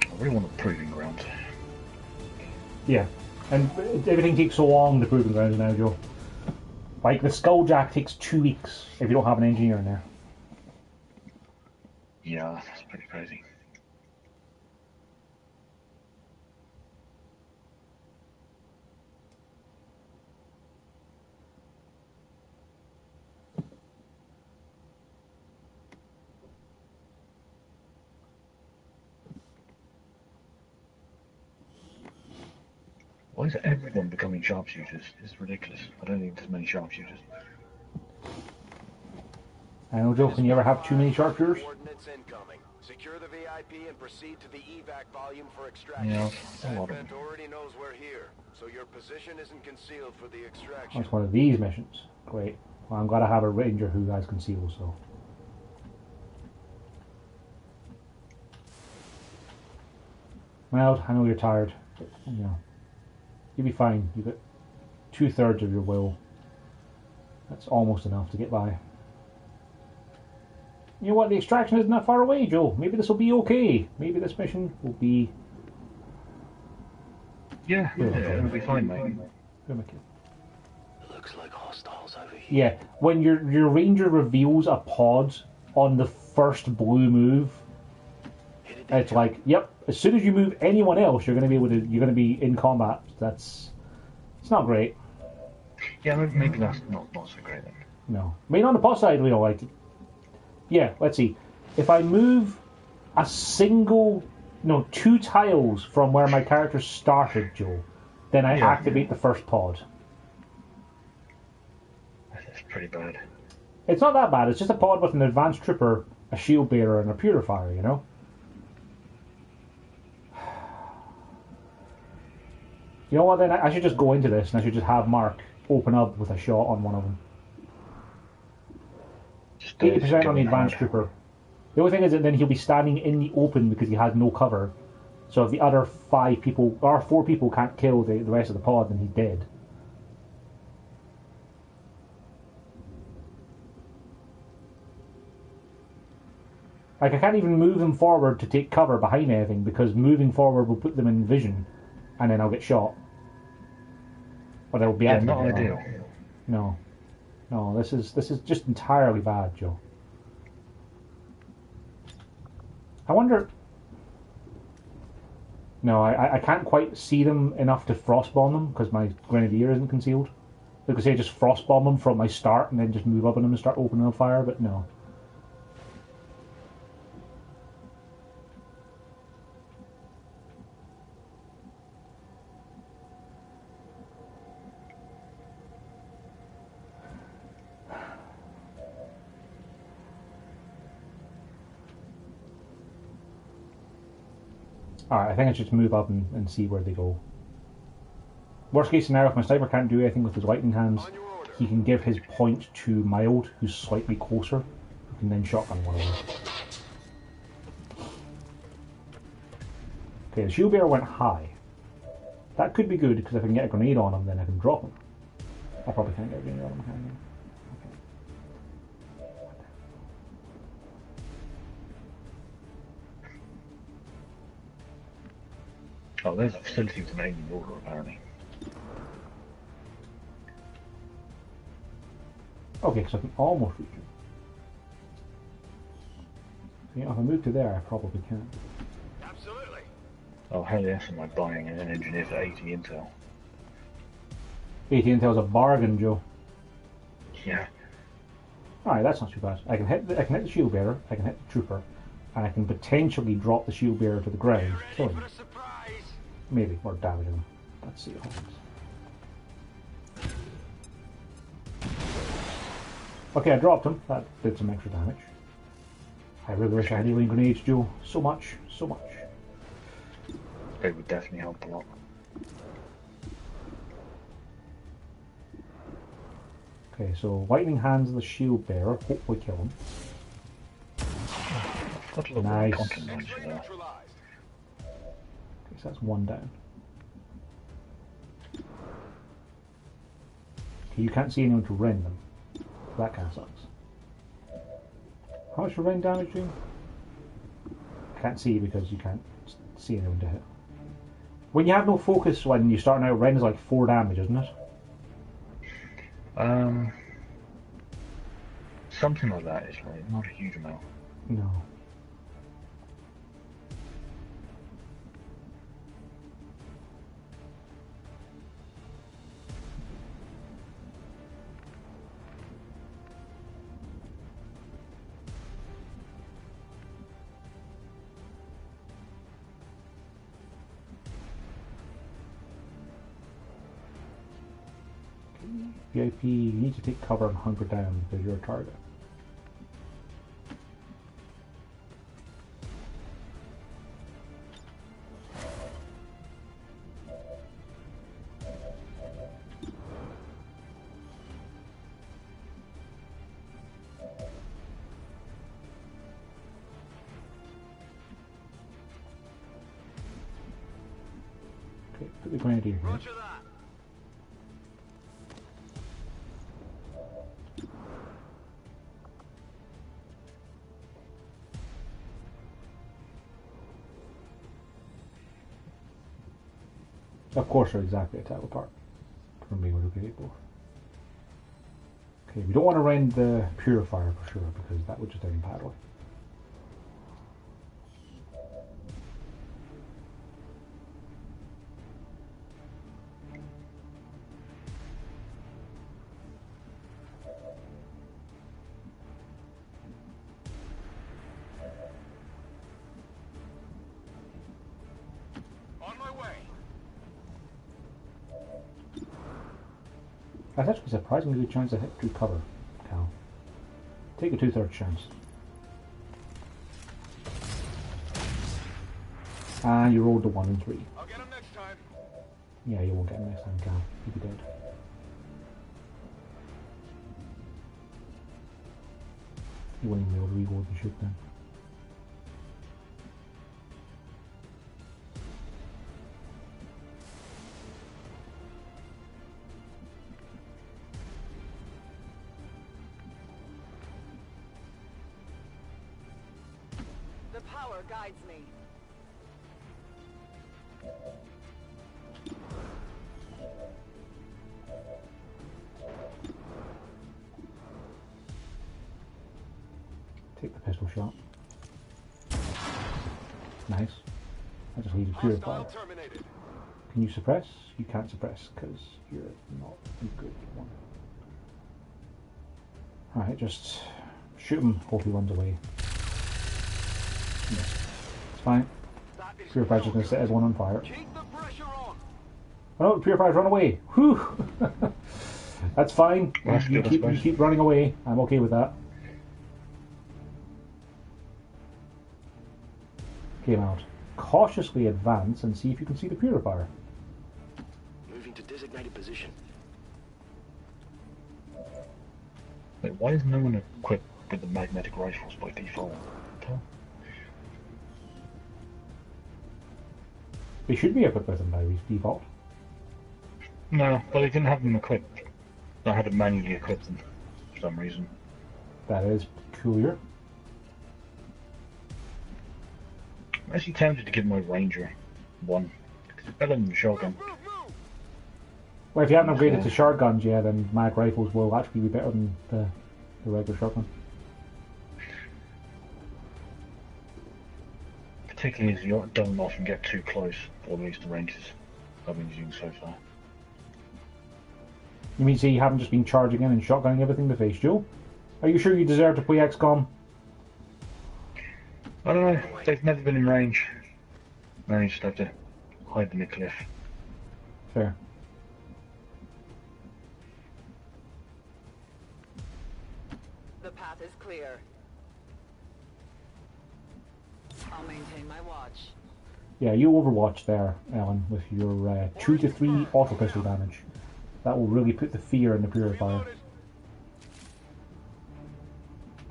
I really want a proving ground. Yeah, and everything takes so long, the proving grounds now, Joe. Like, the Skulljack takes 2 weeks if you don't have an engineer in there. Yeah, that's pretty crazy. Why is everyone becoming sharpshooters? It's ridiculous. I don't think there's many sharpshooters. I know, Joe, can you ever have too many sharpshooters? Coordinates incoming. Secure the VIP and proceed to the evac volume for extraction. Yeah, a lot of Advent them. already knows we're here, so your position isn't concealed for the extraction. That's one of these missions. Great. Well, I'm glad I have a ranger who has conceal, so. Well, I know you're tired, but, you know. You'll be fine. You've got 2/3 of your will. That's almost enough to get by. You know what? The extraction isn't that far away, Joe. Maybe this will be okay. Maybe this mission will be... Yeah, it'll be fine, mate. Looks like hostiles over here. Yeah, when your ranger reveals a pod on the first blue move, it's like, yep. As soon as you move anyone else, you're going to be in combat. It's not great. Yeah, maybe that's not so great then. No, I mean on the plus side, you know, like, yeah. Let's see. If I move a single, no, 2 tiles from where my character started, Joe, then I activate the first pod. That's pretty bad. It's not that bad. It's just a pod with an advanced trooper, a shield bearer, and a purifier. You know. You know what, then I should just go into this and I should just have Mark open up with a shot on one of them. 80% on the advanced trooper. The only thing is that then he'll be standing in the open because he has no cover. So if the other 4 people can't kill the rest of the pod, then he's dead. Like, I can't even move them forward to take cover behind anything because moving forward will put them in vision and then I'll get shot. Or they'll be not ideal. No. No, this is just entirely bad, Joe. I wonder... No, I can't quite see them enough to frostbomb them because my grenadier isn't concealed. Like I say, just frostbomb them from my start and then just move up on them and start opening a fire, but no. Alright, I think I should just move up and see where they go. Worst case scenario, if my sniper can't do anything with his lightning hands, he can give his point to Mild, who's slightly closer, who can then shotgun one of them. Okay, the shield bearer went high. That could be good, because if I can get a grenade on him, then I can drop him. I probably can't get a grenade on him, can I? Oh, there's a facility with an alien order, apparently. Okay, so I can almost reach him. So, you know, if I move to there, I probably can. Absolutely. Oh, hell yes, am I buying an engineer for 80 intel? 80 intel's a bargain, Joe. Yeah. Alright, that's not too bad. I can hit the shield bearer, I can hit the trooper, and I can potentially drop the shield bearer to the ground, killing him. Maybe, or damaging him. Let's see what happens. Okay, I dropped him. That did some extra damage. I really wish I had alien grenades, Joe. So much, so much. It would definitely help a lot. Okay, so lightning hands the shield bearer. Hopefully kill him. Nice. Okay, so that's one down. Okay, you can't see anyone to rend them. That kind of sucks. How much rend damage do? I can't see because you can't see anyone to hit. When you have no focus when you start out, rend is like 4 damage, isn't it? Something like that. It's like not a huge amount. No. VIP, you need to take cover and hunker down because you're a target. Okay, put the grenadier here. Of course, they're exactly a tile apart. From me, we're looking at both. Okay, we don't want to rend the purifier for sure because that would just end badly. That's actually a surprisingly good chance to hit through cover, Cal. Take a 2/3 chance. And you rolled the 1 and 3. I'll get him next time. Yeah, you won't get him next time, Cal. You'll be dead. You won't even be able to reload the ship then. The power guides me. Take the pistol shot. Nice. That just leaves a purifier. Can you suppress? You can't suppress because you're not a good one. Alright, just shoot him, hope he runs away. Yes. It's fine. Purifier's just going to set everyone on fire. Oh no, the Purifier's run away! Whew! That's fine. You keep running away. I'm okay with that. Came out. Cautiously advance and see if you can see the Purifier. Moving to designated position. Wait, why is no one equipped with the magnetic rifles by default? They should be equipped with them by default. No, but they didn't have them equipped. I had to manually equip them for some reason. That is peculiar. I'm actually tempted to give my Ranger one, because it's better than the shotgun. Well, if you haven't upgraded to shotguns yet, then mag rifles will actually be better than the regular shotgun. Particularly as you don't often get too close, or at least the ranges I've been using so far. You mean say you haven't just been charging in and shotgunning everything to face, Joe? Are you sure you deserve to play XCOM? I don't know, they've never been in range. Now you just have to hide in the cliff. Fair. The path is clear. I'll maintain my watch. Yeah, you overwatch there, Ellen, with your 2 to 3 auto pistol damage. That will really put the fear in the Purifier.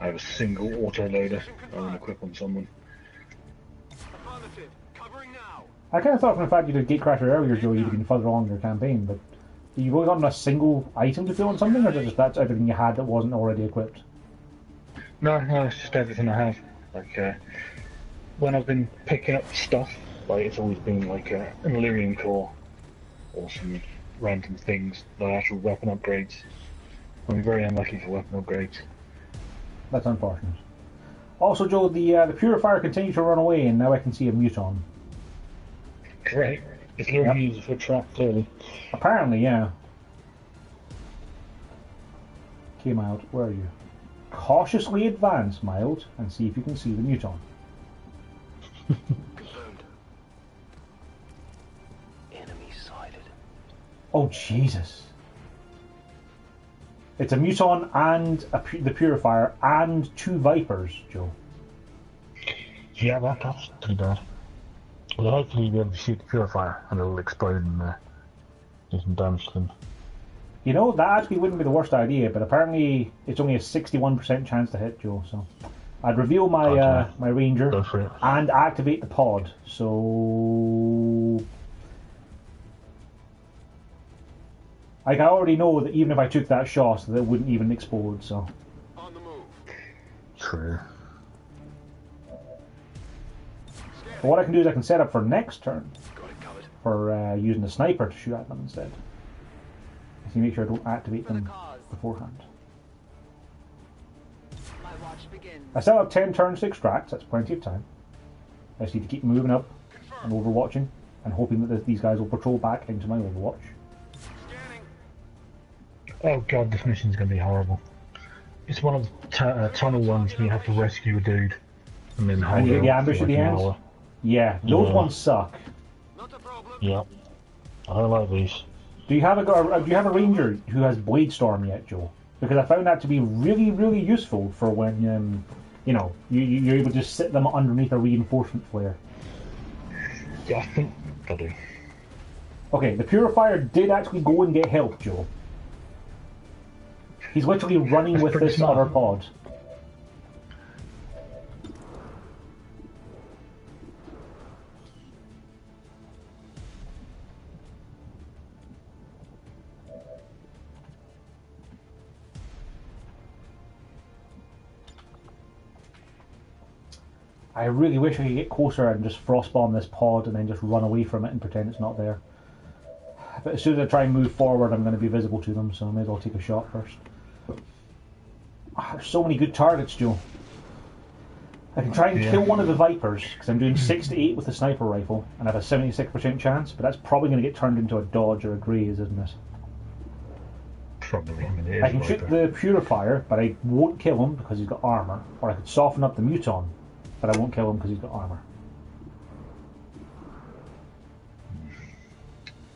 I have a single autoloader I want to equip on someone. I kind of thought from the fact you did Gatecrasher earlier, Joe, you'd have been further along in your campaign, but you've only gotten a single item to do on something, or just that's everything you had that wasn't already equipped? No, it's just everything I have. Like, when I've been picking up stuff, like it's always been like an Illyrian core, or some random things, like actual weapon upgrades. I'm very unlucky for weapon upgrades. That's unfortunate. Also, Joe, the Purifier continued to run away, and now I can see a Muton. Great. It's luring you for a trap, clearly. Apparently, yeah. Came out. Where are you? Cautiously advance, Mild, and see if you can see the Muton. Confirmed. Enemy sighted. Oh, Jesus. It's a Muton and the Purifier and 2 Vipers, Joe. Yeah, that's too bad. Well, hopefully you'll be able to shoot the Purifier and it'll explode and do some damage to them. You know, that actually wouldn't be the worst idea, but apparently it's only a 61% chance to hit, Joe, so... I'd reveal my my Ranger and activate the pod, so... Like, I already know that even if I took that shot, that it wouldn't even explode, so... On the move. True. But what I can do is I can set up for next turn Got it covered. for using the sniper to shoot at them instead. So you make sure I don't activate them beforehand. My watch begins. I still have 10 turns to extract, so that's plenty of time. I just need to keep moving up and overwatching and hoping that these guys will patrol back into my overwatch. Oh god, this mission's going to be horrible. It's one of the tunnel ones where you have to rescue a dude and then hold And you get him the ambush for at the like an end? hour. Yeah, those ones suck. Yep. I don't like these. Do you have a ranger who has Blade Storm yet, Joe? Because I found that to be really, really useful for when you know you're able to just sit them underneath a reinforcement flare. Yeah, I think I do. Okay, the Purifier did actually go and get help, Joe. He's literally running with this other pod. I really wish I could get closer and just frostbomb this pod and then just run away from it and pretend it's not there. But as soon as I try and move forward, I'm going to be visible to them, so I may as well take a shot first. There's so many good targets, Joe. I can try and kill one of the Vipers, because I'm doing 6 to 8 with the sniper rifle, and I have a 76% chance, but that's probably going to get turned into a dodge or a graze, isn't it? Probably. I mean, it is I can shoot the Purifier, but I won't kill him because he's got armor. Or I could soften up the Muton, but I won't kill him because he's got armor.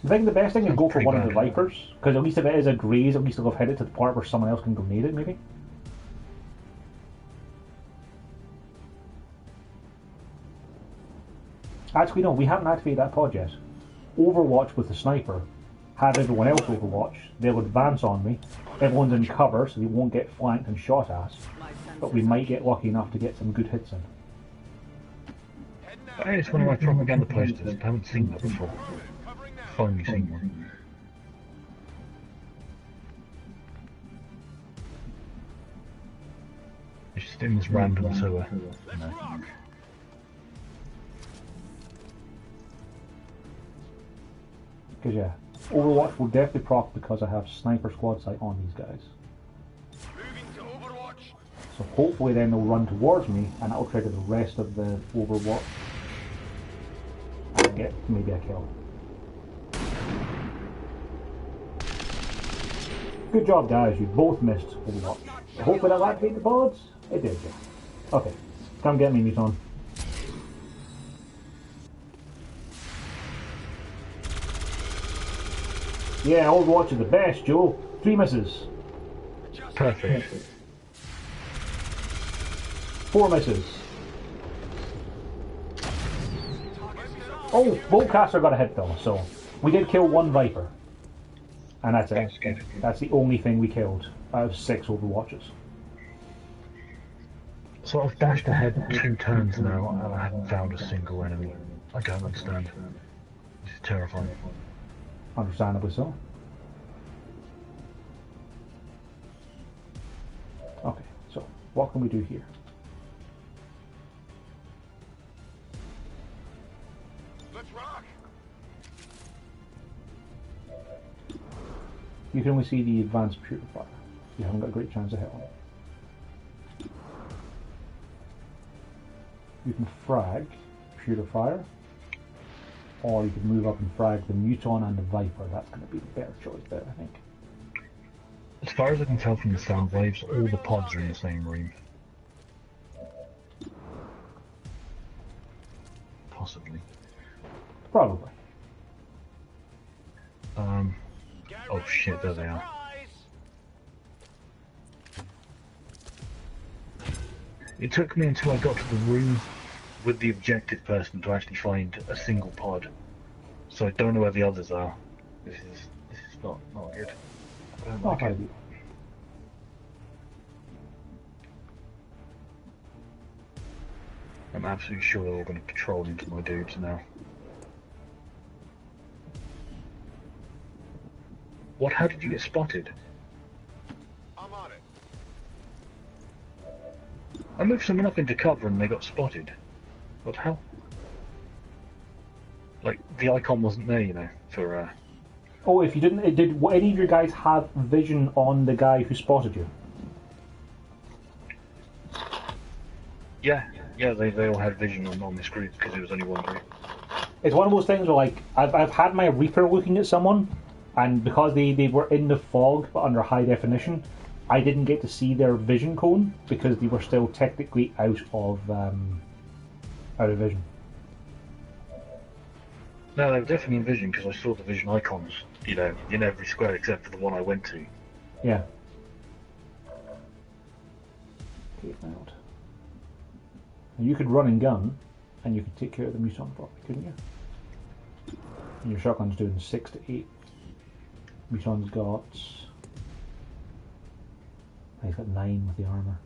I think the best thing is go for one of the Vipers, because at least if it is a graze, at least I'll have hit it to the part where someone else can grenade it, maybe. Actually, no, we haven't activated that pod yet. Overwatch with the sniper. Have everyone else overwatch. They'll advance on me. Everyone's in cover, so they won't get flanked and shot at. But we might get lucky enough to get some good hits in. Hey, it's one of my propaganda posters. I haven't seen that before. Finally seen one. It's just in this random sewer. No. Because yeah, Overwatch will definitely proc because I have sniper squad sight on these guys. So hopefully then they'll run towards me and that'll trigger the rest of the Overwatch. And get maybe a kill. Good job guys, you both missed Overwatch. Hopefully that'll activate the pods. It did, yeah. Okay, come get me, Muton. Yeah, Overwatch is the best, Joe. 3 misses. Perfect. 4 misses. Oh, Boltcaster got a hit though, so we did kill 1 Viper. And that's it. That's the only thing we killed out of 6 Overwatches. So I've dashed ahead 2 turns now and I haven't found a single enemy. I don't understand. This is terrifying. Understandably so. Okay, so what can we do here? Let's rock. You can only see the advanced Purifier. You haven't got a great chance of hitting it. You can frag Purifier, or you could move up and frag the Muton and the Viper. That's going to be the better choice there, I think. As far as I can tell from the sound waves, all the pods are in the same room. Possibly. Probably. Oh shit, there they are. It took me until I got to the room with the objective person to actually find a single pod. So I don't know where the others are. This is not good. I don't like it. I'm absolutely sure they're all going to patrol into my dudes now. What? How did you get spotted? I'm on it. I moved someone up into cover and they got spotted. What? How? Like, the icon wasn't there, you know, for, Oh, if you didn't, did any of your guys have vision on the guy who spotted you? Yeah, they all had vision on this group because it was only one group. It's one of those things where, like, I've had my Reaper looking at someone, and because they were in the fog but under high definition, I didn't get to see their vision cone because they were still technically out of vision. No, they were definitely in vision because I saw the vision icons, you know, in every square except for the one I went to. Yeah. Okay, out. You could run and gun, and you could take care of the Muton properly, couldn't you? And your shotgun's doing 6 to 8. Muton's got... he's got 9 with the armour.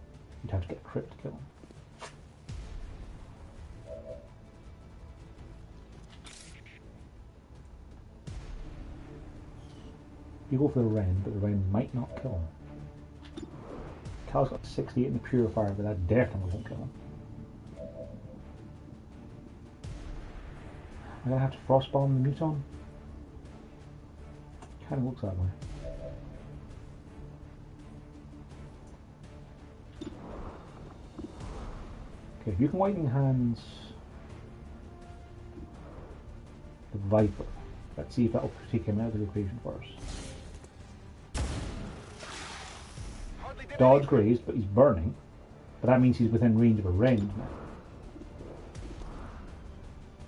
You'd have to get a crit to kill him. You go for the Ren, but the Ren might not kill him. Cal's got 68 in the Purifier, but that definitely won't kill him. I'm gonna have to Frostbomb the Muton. Kinda looks that way. Okay, if you can Whitening Hands the Viper, let's see if that'll take him out of the equation first. Dodge grazed, but he's burning. But that means he's within range of a range now.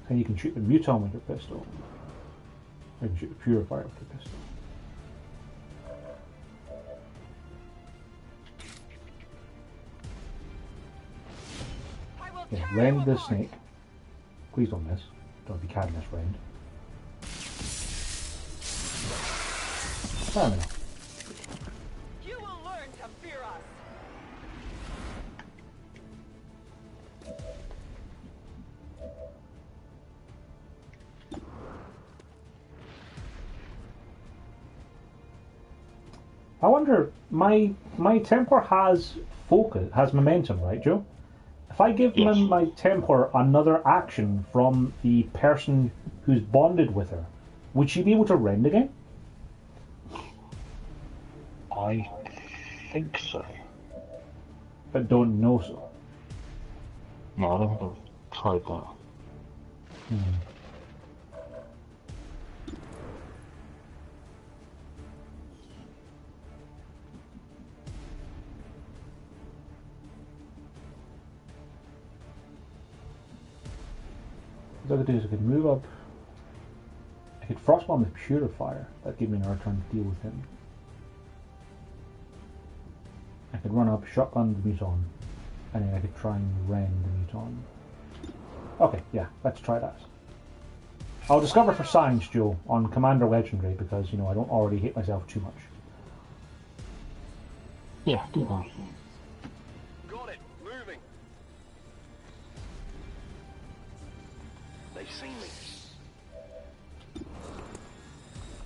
And you can shoot the Muton with your pistol. Or you can shoot the Purifier with your pistol. Yeah, rend the snake. Please don't miss. Don't be catching this rend. Fair enough. You will learn to fear us. I wonder, my Templar has focus, has momentum, right, Joe? If I give my Templar another action from the person who's bonded with her, would she be able to rend again? I think so. But don't know so. No, I don't think I've tried that. What I could do is I could move up. I could Frostbomb with Purifier. That'd give me another turn to deal with him. I could run up, shotgun the Muton, and then I could try and rend the Muton. Okay, yeah, let's try that. I'll discover for science, Joe, on Commander Legendary, because, you know, I don't already hate myself too much. Yeah, do that. Got it. Moving. They've seen me.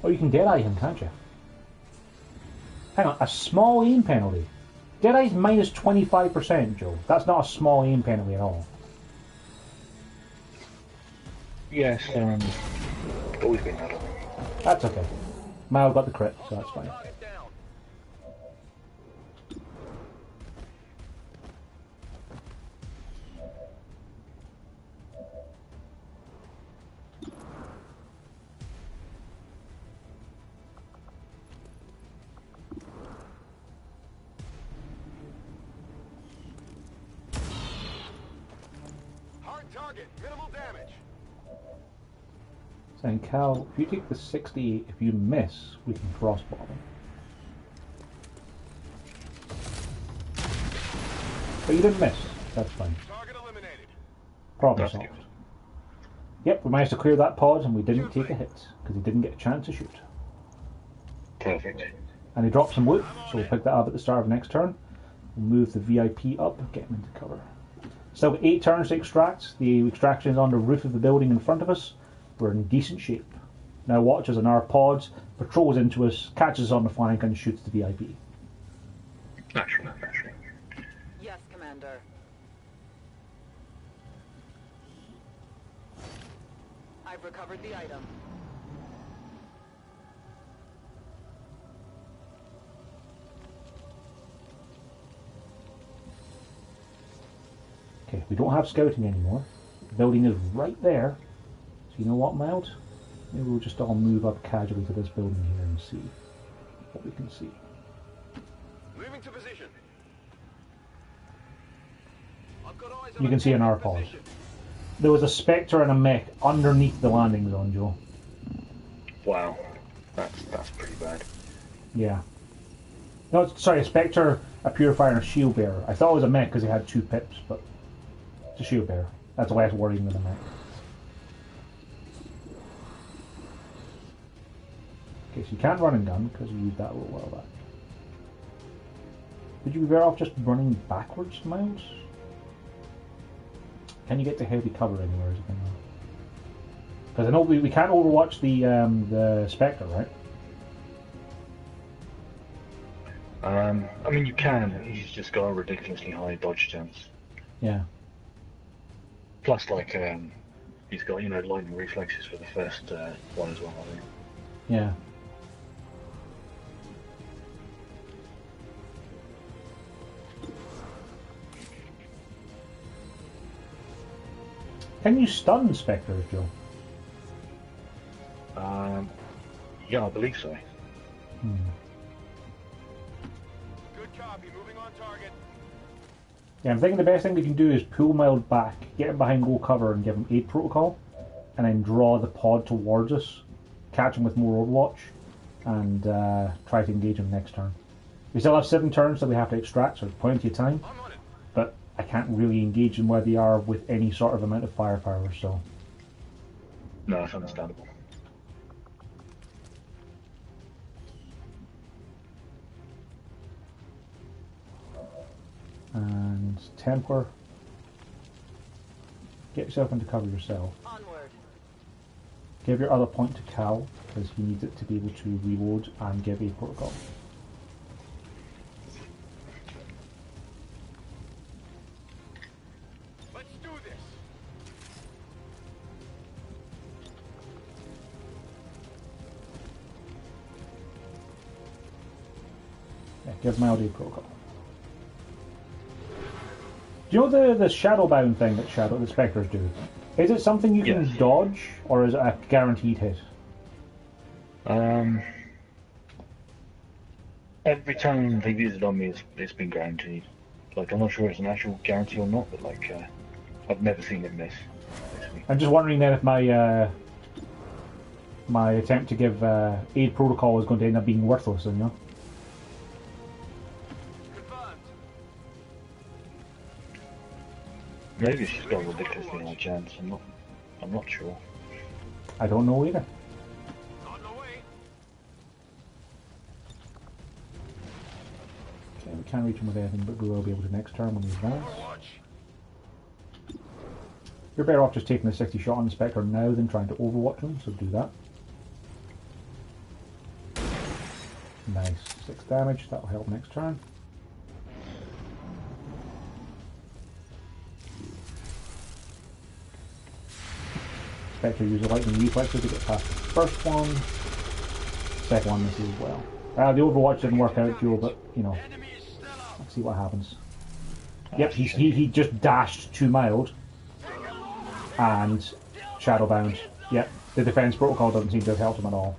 Oh, you can Deadeye him, can't you? Hang on, a small aim penalty. Deadeye's minus 25%, Joe. That's not a small aim penalty at all. Yes, always been that. That's okay. Mal got the crit, so that's fine. Target, minimal damage. Saying, Cal, if you take the 68, if you miss, we can crossbow him. But you didn't miss. That's fine. Target eliminated. Problem solved. Yep, we managed to clear that pod and we didn't take a hit, because he didn't get a chance to shoot. Perfect. And he dropped some loot, so we'll pick that up at the start of next turn. We'll move the VIP up, get him into cover. Still got 8 turns to extract. The extraction is on the roof of the building in front of us. We're in decent shape. Now watch as in our pods patrols into us, catches us on the flank and shoots the VIP. Naturally. Yes, Commander. I've recovered the item. Okay, we don't have scouting anymore. The building is right there. So you know what, Mild? Maybe we'll just all move up casually to this building here and see what we can see. Moving to position. I've got eyes on You can see in our pod. There was a Spectre and a mech underneath the landing zone, Joe. Wow, that's pretty bad. Yeah. No, sorry, a Spectre, a Purifier, and a Shield Bearer. I thought it was a mech because he had 2 pips, but it's a Shield Bearer. That's less worrying than a mech. Okay, so you can't run and gun because you used that a little while back. Would you be better off just running backwards, Miles? Can you get to heavy cover anywhere? Because I know we can't overwatch the Spectre, right? I mean, you can. He's just got a ridiculously high dodge chance. Yeah. Plus, like, he's got, you know, lightning reflexes for the first one as well, I think. Yeah. Can you stun Spectres, Joe? Yeah, I believe so. Good copy. Moving on target. Yeah, I'm thinking the best thing we can do is pull Mild back, get him behind low cover and give him aid protocol, and then draw the pod towards us, catch him with more Overwatch, and try to engage him next turn. We still have 7 turns that we have to extract, so there's plenty of time, but I can't really engage them where they are with any sort of amount of firepower, so... No, that's understandable. And Templar, get yourself into cover yourself. Onward. Give your other point to Cal, because he needs it to be able to reload and give a protocol. Let's do this. Yeah, give Mild a protocol. Do you know the Shadowbound thing that the Spectres do? Is it something you can dodge, or is it a guaranteed hit? Every time they've used it on me, it's been guaranteed. Like, I'm not sure it's an actual guarantee or not, but like, I've never seen it miss. Basically. I'm just wondering then if my my attempt to give aid protocol is going to end up being worthless, you know? Maybe she's got a ridiculously high chance. I'm not sure. I don't know either. Okay, we can't reach him with anything, but we will be able to next turn when we advance. You're better off just taking the 60 shot on the Spectre now than trying to overwatch him, so do that. Nice. 6 damage, that'll help next turn. Spectre uses lightning reflexes to get past the first one. Second one misses as well. The Overwatch didn't work out, Joe, but you know, let's see what happens. Yep, he just dashed too mild and Shadowbound. Yep, the defense protocol doesn't seem to have helped him at all.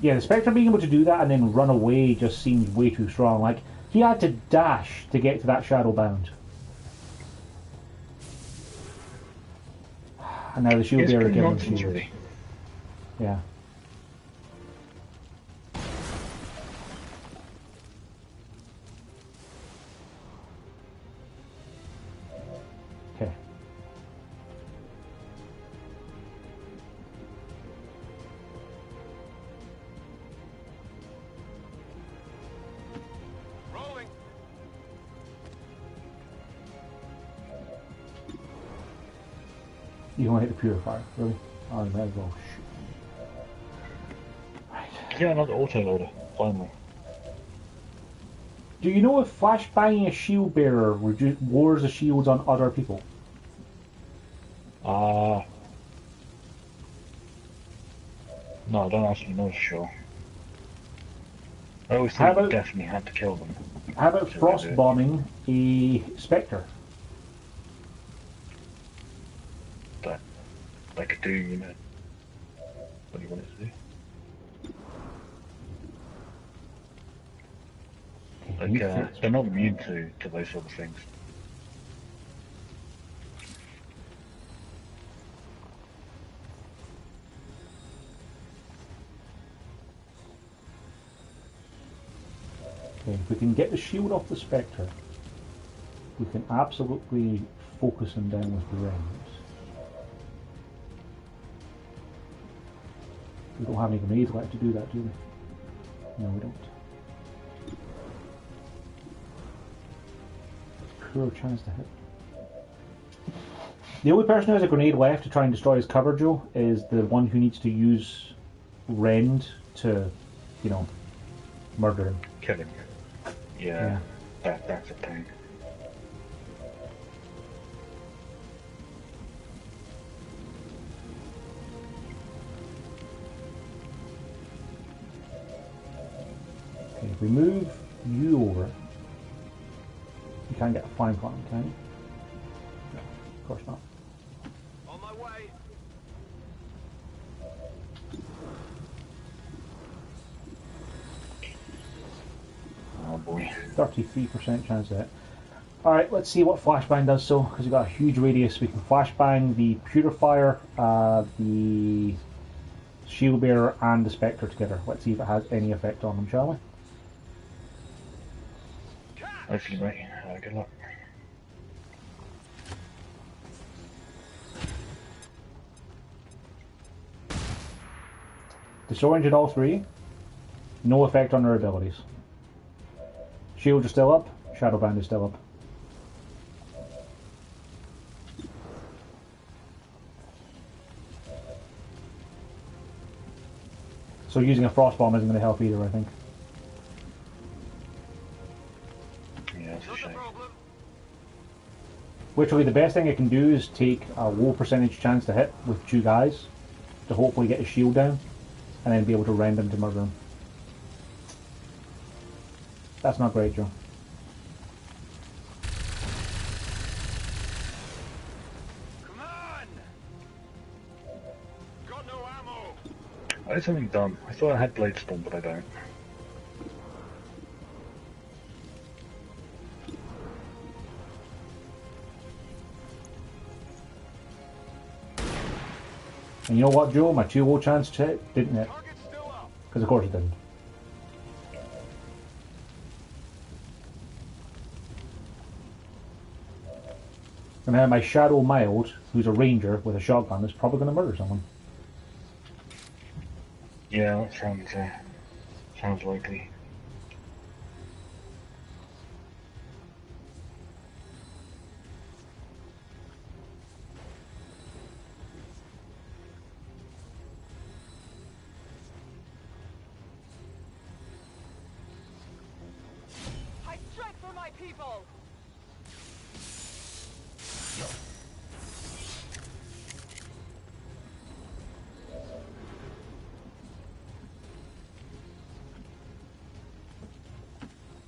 Yeah, the Spectre being able to do that and then run away just seems way too strong. Like, he had to dash to get to that Shadowbound. And now the shield bearer giving him shield. Yeah. Okay. You want to hit the purifier, really? Oh, you might as well. Right. Yeah, another autoloader, finally. Do you know if flashbanging a shield bearer lowers the shields on other people? No, I don't actually know for sure. I always thought you definitely had to kill them. How about frost bombing a Spectre? That could do, you know, what you want it to do. Like, they're not immune to those sort of things. Okay, if we can get the shield off the Spectre, we can absolutely focus them down with the rings. We don't have any grenades left to do that, do we? No, we don't. Poor chance to hit. The only person who has a grenade left to try and destroy his cover, Joe, is the one who needs to use Rend to, you know, murder him. Kill him. Yeah. That's a thing. Okay, if we move you over, you can't get a flying column, can you? No, of course not. On my way. Oh boy. 33% chance of it. Alright, let's see what flashbang does so, because we've got a huge radius. We can flashbang the purifier, the shield bearer, and the spectre together. Let's see if it has any effect on them, shall we? Hopefully, mate. Good luck. Disorient all three. No effect on their abilities. Shields are still up. Shadowband is still up. So using a frost bomb isn't going to help either, I think. Yeah, that's a shame. Literally, the best thing I can do is take a low percentage chance to hit with two guys to hopefully get his shield down and then be able to rend him to murder him. That's not great, Joe. Come on! Got no ammo. I did something dumb. I thought I had blade storm, but I don't. And you know what, Joe? My 2-0 chance to hit didn't hit. Because of course it didn't. And now my Shadow Mild, who's a ranger with a shotgun, is probably going to murder someone. Yeah, that sounds likely. I strike for my people!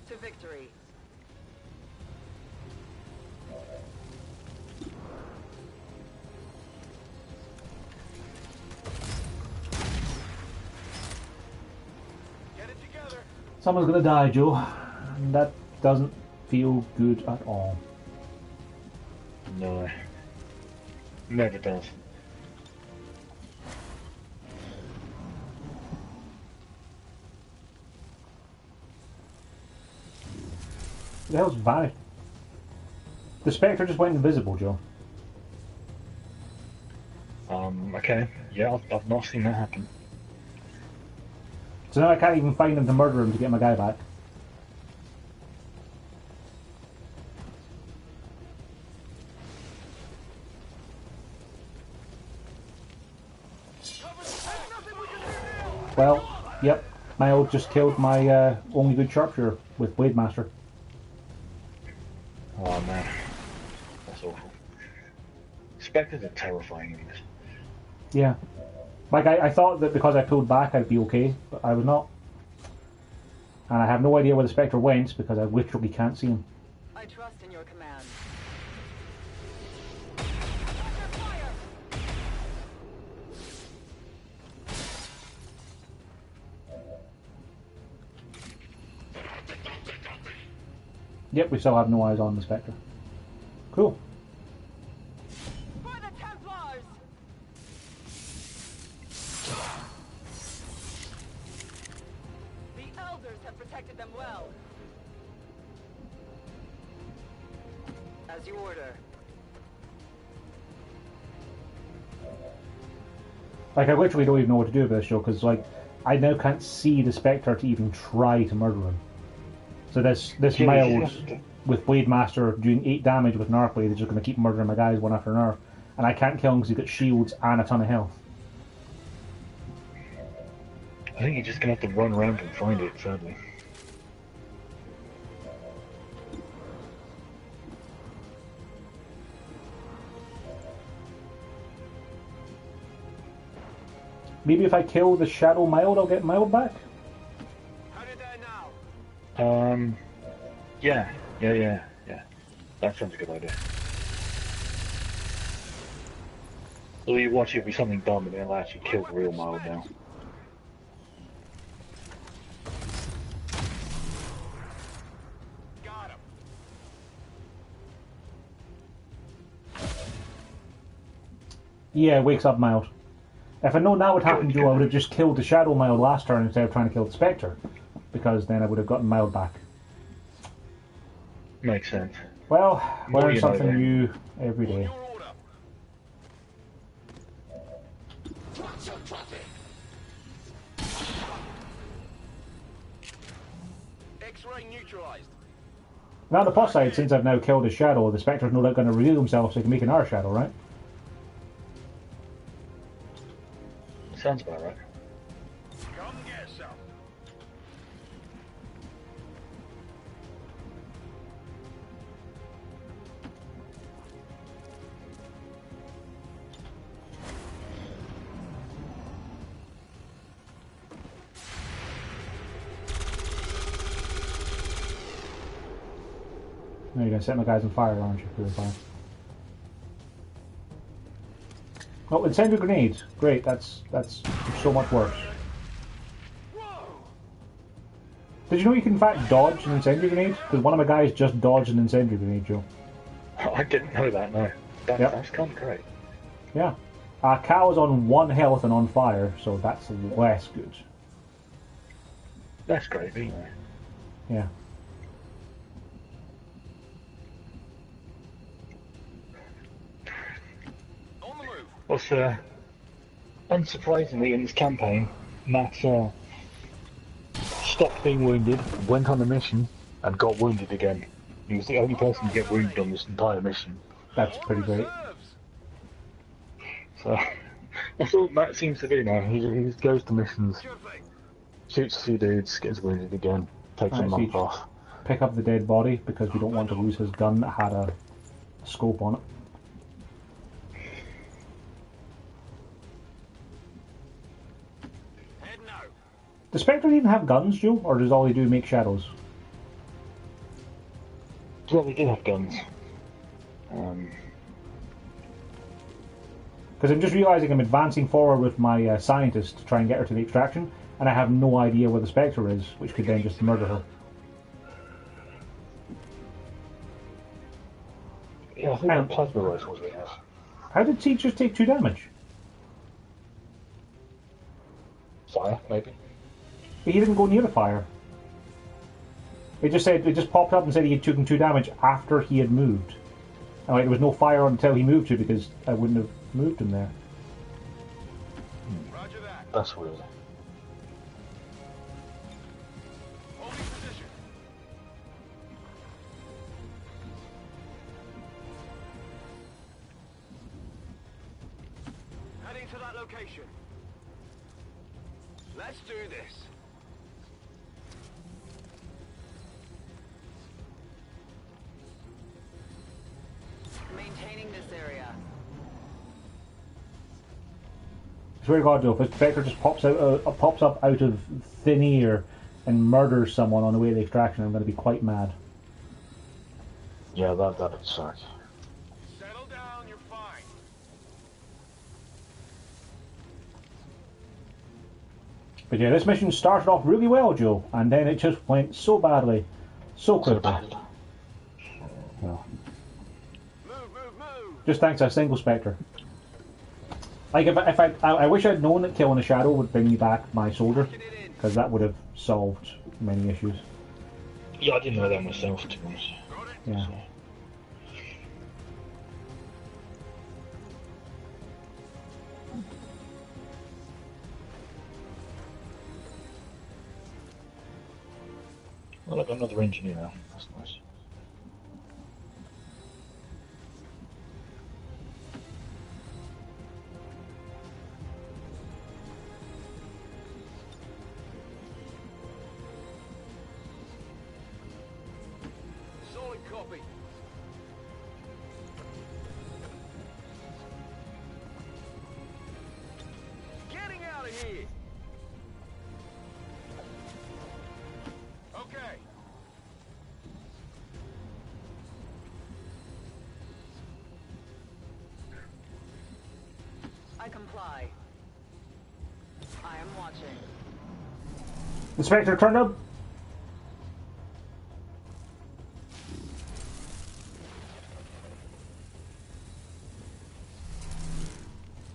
To victory. Get it together. Someone's going to die, Joe. And that doesn't feel good at all. No. Never does. Who the hell's vanished? The Spectre just went invisible, Joe. Okay. Yeah, I've not seen that happen. So now I can't even find him to murder him to get my guy back. Well, yep. Mild just killed my only good sharpshooter with Blade Master. Oh man. That's awful. Spectres are terrifying in this. Yeah. Like, I thought that because I pulled back I'd be okay, but I was not. And I have no idea where the Spectre went because I literally can't see him. I trust in your command. Yep, we still have no eyes on the Spectre. Cool. For the Templars! The Elders have protected them well. As you order. Like, I literally don't even know what to do about this show, because, like, I now can't see the Spectre to even try to murder him. So this Miles with Blade Master doing 8 damage with an arc blade is just going to keep murdering my guys one after another. And I can't kill him because he's got shields and a ton of health. I think you're just going to have to run around and find it, sadly. Maybe if I kill the Shadow Mild, I'll get Mild back? How did I now? Yeah. That sounds a good idea. Although you watch it be something dumb and it'll actually kill the real Mild now. Got him. Yeah, it wakes up Mild. If I known that would happen, Joe, I would have just killed the Shadow Mild last turn instead of trying to kill the Spectre. Because then I would have gotten Mild back. Makes sense. Well, learn something new every day. X-ray neutralized. Now, on the plus side, since I've now killed his Shadow, the Spectre's no doubt going to reveal himself so he can make another Shadow, right? Sounds about right. Come get some. Now you're going to set my guys on fire, aren't you? Really fine. Oh, incendiary grenades. Great, that's so much worse. Did you know you can in fact dodge an incendiary grenade? Because one of my guys just dodged an incendiary grenade, Joe. I didn't know that, no. That's kind of great. Yeah. Cal is on 1 health and on fire, so that's less good. That's great, isn't it? Yeah. Well, unsurprisingly in this campaign, Matt stopped being wounded, went on a mission, and got wounded again. He was the only person to get wounded on this entire mission. That's pretty great. So, that's all Matt seems to do now. He just goes to missions, shoots a few dudes, gets wounded again, takes a month off. Pick up the dead body, because we don't want to lose his gun that had a scope on it. Does Spectre even have guns, Joe, or does all he do make shadows? Yeah, they do have guns. Because I'm just realising I'm advancing forward with my scientist to try and get her to the extraction, and I have no idea where the Spectre is, which could then just murder her. Yeah, I think they're plasma rifles we have. How did Seedge just take 2 damage? Fire, maybe? He didn't go near the fire. It just popped up and said he had taken 2 damage after he had moved. And like, there was no fire until he moved to, because I wouldn't have moved him there. Roger that. That's weird. Holding position. Heading to that location. Let's do this. Maintaining this area. I swear to God, Joe, if the Spectre just pops up out of thin air and murders someone on the way to the extraction, I'm going to be quite mad. Yeah, that'd suck. Settle down, you're fine. But yeah, this mission started off really well, Joe, and then it just went so badly, so quickly. Well, just thanks to a single Spectre. Like, if I wish I'd known that killing a Shadow would bring me back my soldier, because that would have solved many issues. Yeah, I didn't know that myself, to be honest. Yeah. Well, I've got another engineer now. That's nice. Solid copy. Getting out of here. Okay. I comply. I am watching. Inspector, turn up.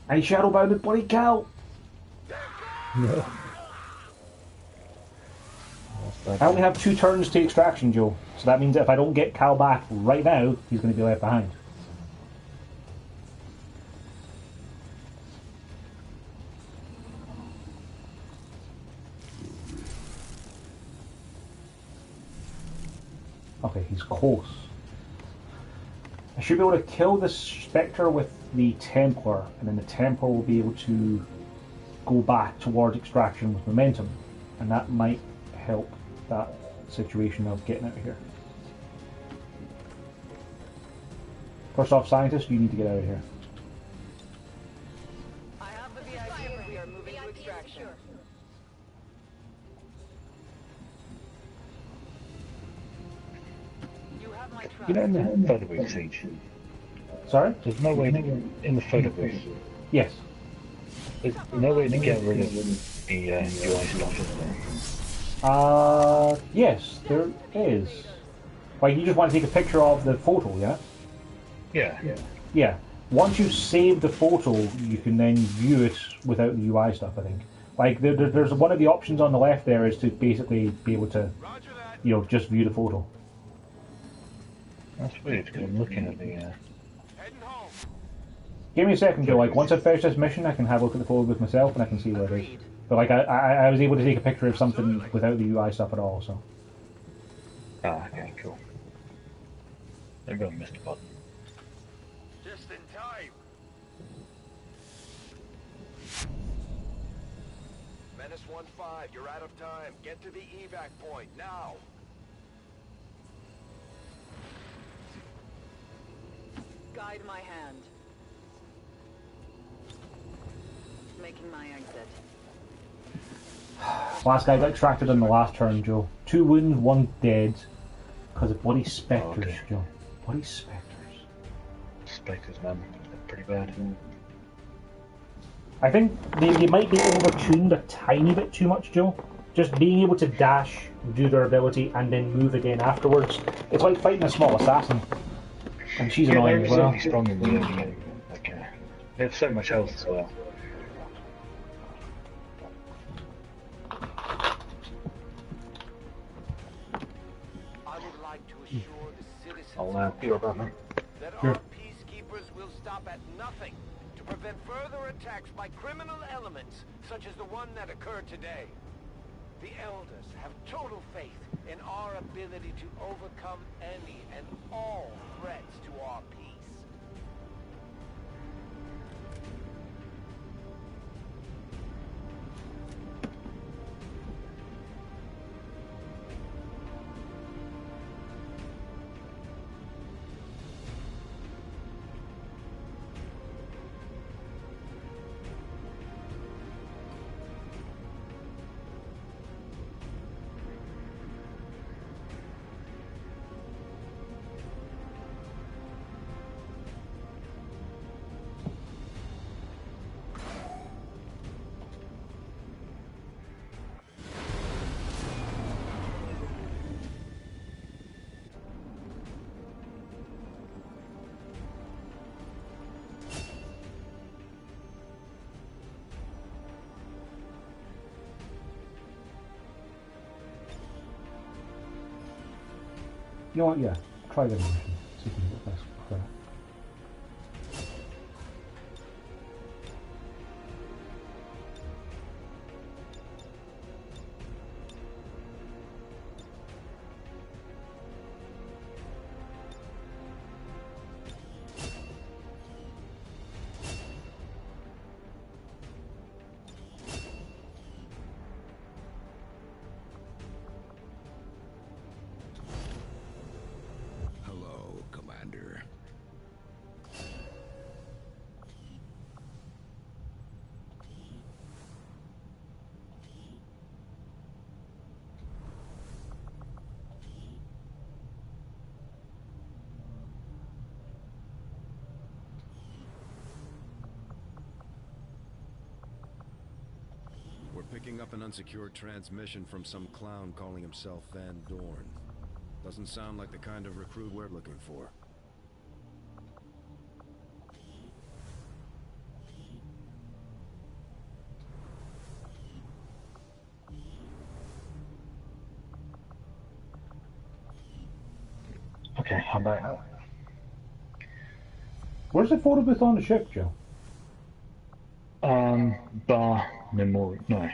Hey, shadow-bounded bloody cow. No. I only have 2 turns to extraction, Joe. So that means that if I don't get Cal back right now, he's going to be left behind. Okay, he's close. I should be able to kill this Spectre with the Templar, and then the Templar will be able to go back towards extraction with momentum, and that might help that situation of getting out of here. First off, scientist, you need to get out of here. I have the VIP and we are moving to extraction. You have my trust. You know, in the photo booth, Siege, Sorry? there's no way in the photo booth. Yes. There's no way to get rid of the UI stuff, is there? Yes, there is. Like, you just want to take a picture of the photo, yeah? Yeah. Yeah. Once you save the photo, you can then view it without the UI stuff, I think. Like, there's one of the options on the left there is to basically be able to, you know, just view the photo. That's weird, because I'm looking at the... Heading home. Give me a second, Joe. Like, once I've finished this mission, I can have a look at the photo with myself and I can see where it is. But, like, I was able to take a picture of something without the UI stuff at all, so... Ah, okay, cool. Maybe I missed a button. Just in time. Menace 1-5, you're out of time. Get to the evac point, now. Guide my hand. Making my exit. Last guy got extracted in the last turn, Joe. 2 wounds, 1 dead. Because of bloody spectres, Okay. Joe. Bloody spectres. Spectres, man. They're pretty bad. I think they might be overtuned a tiny bit too much, Joe. Just being able to dash, do their ability, and then move again afterwards. It's like fighting a small assassin. And she's annoying as well. They're strong in the early game. Like, they have so much health as well. I would like to assure the citizens I'll be right back, mate. that Sure. our peacekeepers will stop at nothing to prevent further attacks by criminal elements such as the one that occurred today. The Elders have total faith in our ability to overcome any and all threats to our peace. You know what, yeah. Try the mission. See if you can get this credit. picking up an unsecured transmission from some clown calling himself Van Dorn. Doesn't sound like the kind of recruit we're looking for. Okay, I'm back now. Where's the photo booth on the ship, Joe? Bar Memorial. No.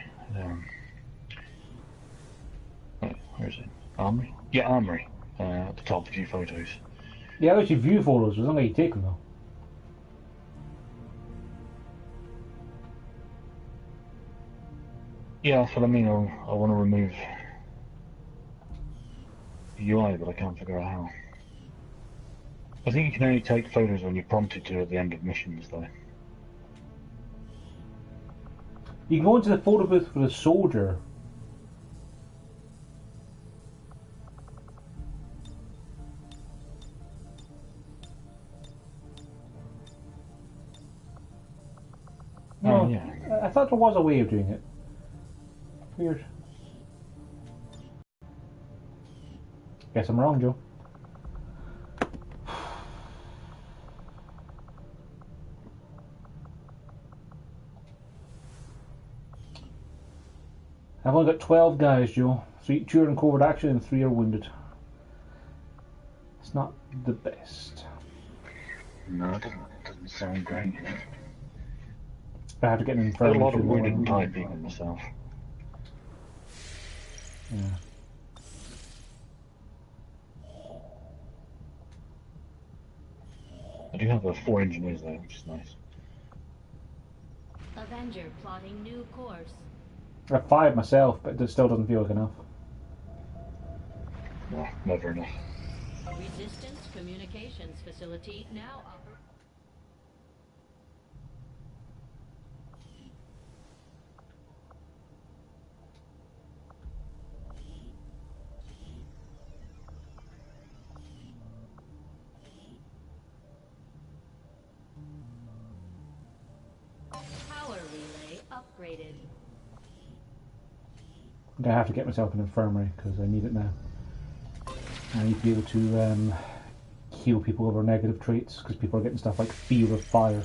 Where is it? Armory? Yeah, Armory. At the top, view photos. Yeah, I actually view photos. There's no way you take them though. Yeah, that's what I mean. I want to remove the UI, but I can't figure out how. I think you can only take photos when you're prompted to at the end of missions, though. You can go into the photo booth for the soldier. No, oh, yeah. I thought there was a way of doing it. Weird. Guess I'm wrong, Joe. I've only got 12 guys, Joe. 2 are in covert action and 3 are wounded. It's not the best. No, it doesn't sound great. I have to get an I've infirmary. got a lot of wounded and typing in myself. Yeah. I do have 4 engineers though, which is nice. Avenger plotting new course. I have 5 myself, but it still doesn't feel like enough. No, never enough. Resistance communications facility now operating. Power relay upgraded. I'm going to have to get myself an infirmary because I need it now. I need to be able to heal people over negative traits because people are getting stuff like fear of fire.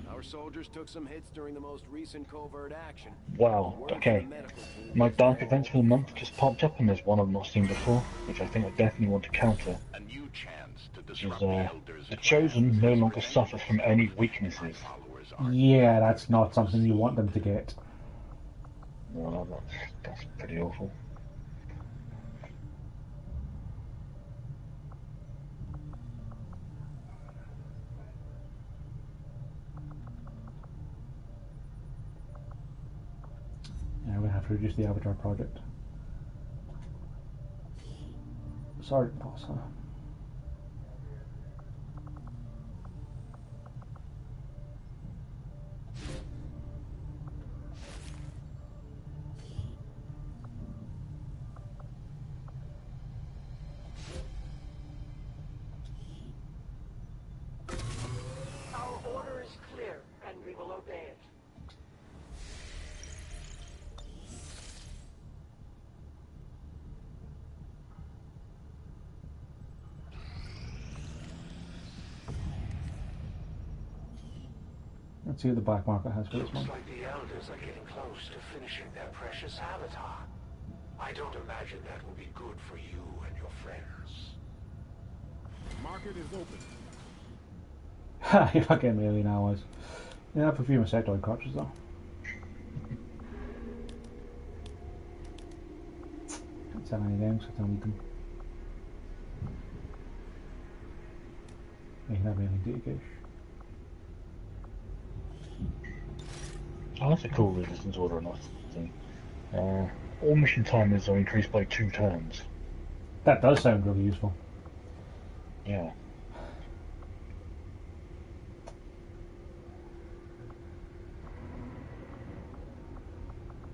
Our soldiers took some hits during the most recent covert action. Wow, okay. My dark events for the month just popped up and there's one I've not seen before, which I think I definitely want to counter. A new chance to Which disrupt is, the Elders' the Chosen no longer suffer from any weaknesses. Yeah, that's not something you want them to get. Well, that's pretty awful. Yeah, we have to reduce the Avatar project. Sergeant boss, huh? Our order is clear, and we will obey it. Let's see what the black market has for this Looks month. like the Elders are getting close to finishing their precious avatar. I don't imagine that will be good for you and your friends. Market is open. Ha, you're not getting me any hours. Yeah, I have a few insectoid cartridges though. Can't sell any games, so I need them. You can have anything data cache. Oh, that's a cool resistance order enough thing. All mission timers are increased by 2 turns. That does sound really useful. Yeah.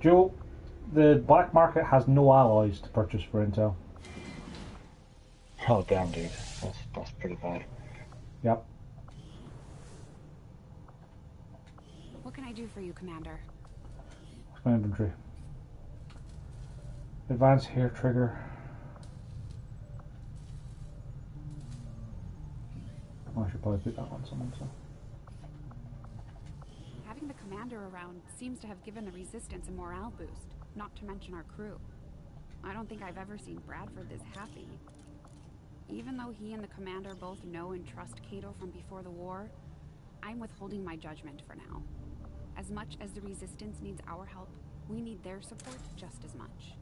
Joe, the black market has no alloys to purchase for Intel. Oh damn, dude. That's pretty bad. Yep. What can I do for you, Commander? What's my inventory? Advanced hair trigger. Oh, I should probably put that on someone, so. Having the Commander around seems to have given the Resistance a morale boost, not to mention our crew. I don't think I've ever seen Bradford this happy. Even though he and the Commander both know and trust Cato from before the war, I'm withholding my judgment for now. As much as the Resistance needs our help, we need their support just as much.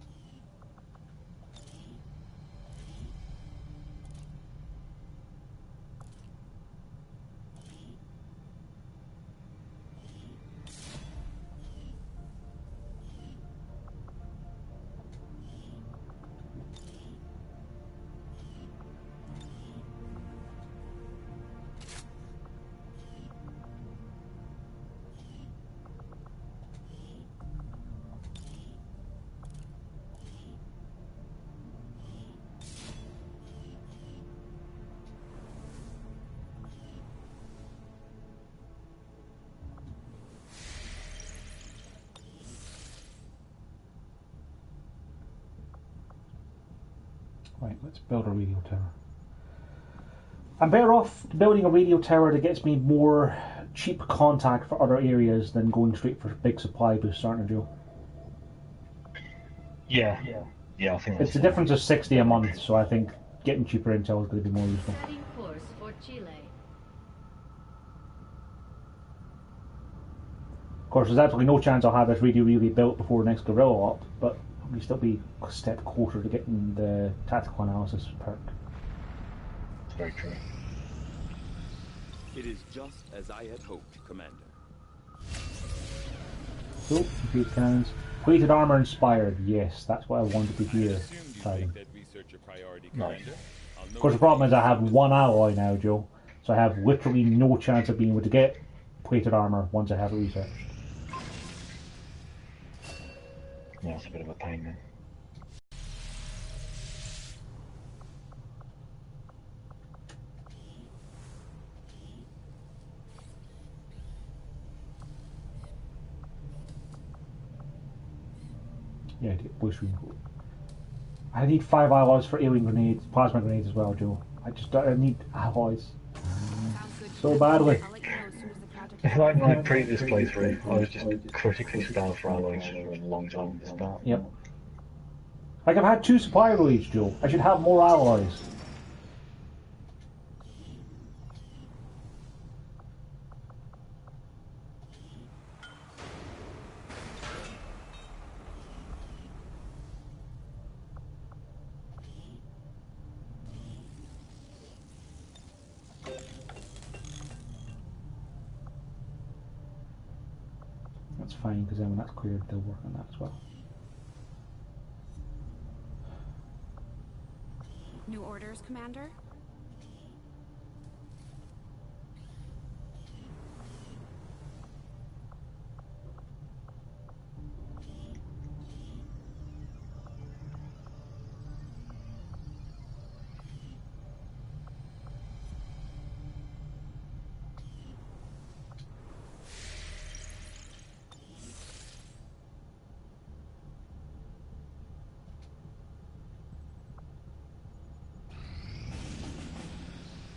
Right, let's build a radio tower. I'm better off building a radio tower that gets me more cheap contact for other areas than going straight for big supply boosts, aren't I, Joe? Yeah, I think it's a difference of 60 a month, so I think getting cheaper intel is going to be more useful. Setting course for Chile. Of course, there's absolutely no chance I'll have this radio really built before the next Guerrilla op, but we still be a step closer to getting the tactical analysis perk. That's very true. It is just as I had hoped, Commander. Cool, computer cannons. Weighted armor inspired, yes, that's what I wanted to hear. Nice. Of course, the problem is I have one alloy now, Joe, so I have literally no chance of being able to get plated armor once I have it researched. Yeah, it's a bit of a pain then. Yeah, blue screen. I need 5 alloys for alien grenades, plasma grenades as well, Joe. I need alloys so badly. It's like my previous playthrough, I was just critically starved for alloys for a long time at the start. Yep. Like, I've had 2 supply release, Joe. I should have more alloys. That's fine, because then when that's cleared, they'll work on that as well. New orders, Commander?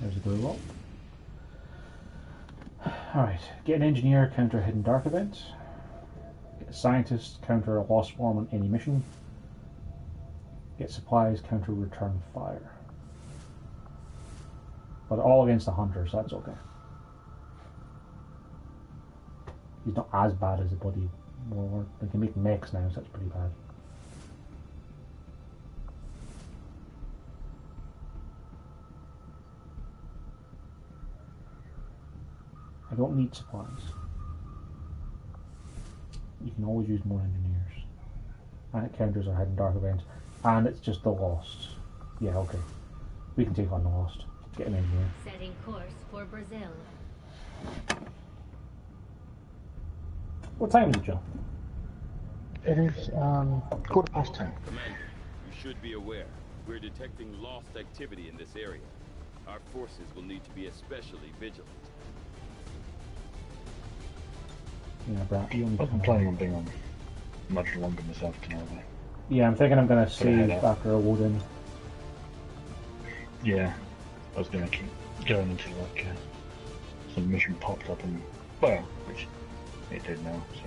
There's a door up. Alright, get an engineer, counter a hidden dark event. Get a scientist, counter a lost swarm on any mission. Get supplies, counter return fire. But all against the hunter, so that's okay. He's not as bad as the bloody warlord. They can make mechs now, so that's pretty bad. I don't need supplies. You can always use more engineers. And it counters our hidden dark events. And it's just the Lost. Yeah, okay. We can take on the Lost. Get an engineer. Setting course for Brazil. What time is it, Joe? It is 10:15. Commander, you should be aware. We're detecting Lost activity in this area. Our forces will need to be especially vigilant. Yeah, Brad, you I'm planning on being on much longer myself tonight. Yeah, I'm thinking I'm gonna save head after a load in. Yeah, I was gonna keep going until like some mission popped up and well, which it did now. So.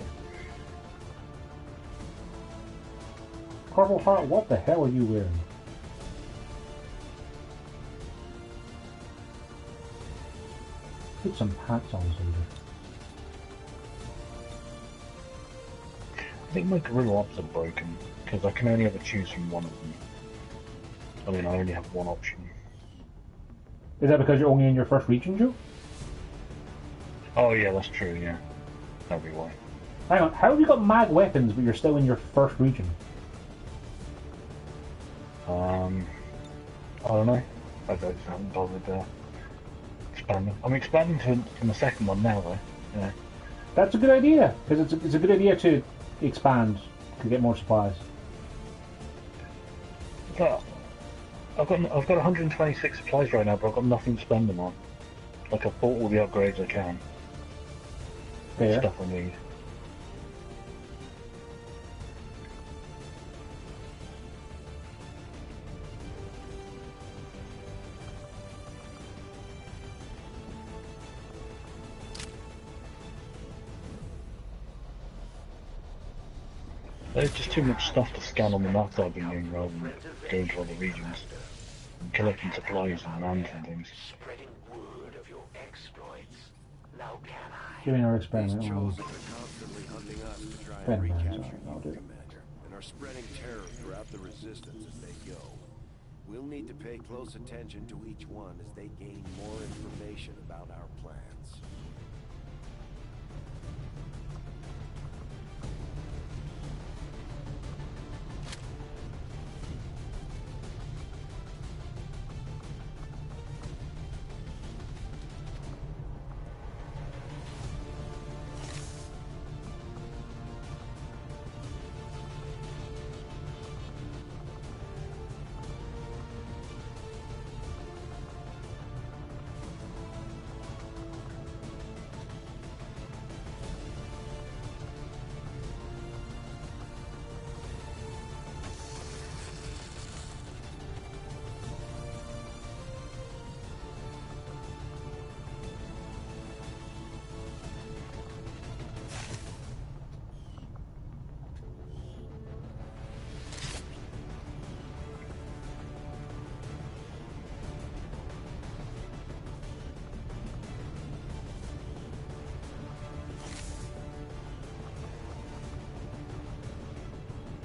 Corporal Hart, what the hell are you wearing? Put some pants on, soldier. I think my gorilla ops are broken because I can only ever choose from one of them. I mean, I only have one option. Is that because you're only in your first region, Joe? Oh yeah, that's true. Yeah, that'd be why. Hang on, how have you got mag weapons but you're still in your first region? I don't know. I haven't bothered expanding. I'm expanding to the second one now, though. Yeah. That's a good idea, because it's a good idea to expand to get more supplies. But I've got 126 supplies right now, but I've got nothing to spend them on. Like I've bought all the upgrades I can. Fair. Stuff I need. There's just too much stuff to scan on the map that I've been doing rather than going to other regions and collecting supplies and lands and things. Spreading word of your exploits. Now can I? Give me another experiment. These chosen are constantly hunting us to try and recapture you, Commander, and are spreading terror throughout the Resistance as they go. We'll need to pay close attention to each one as they gain more information about our plans.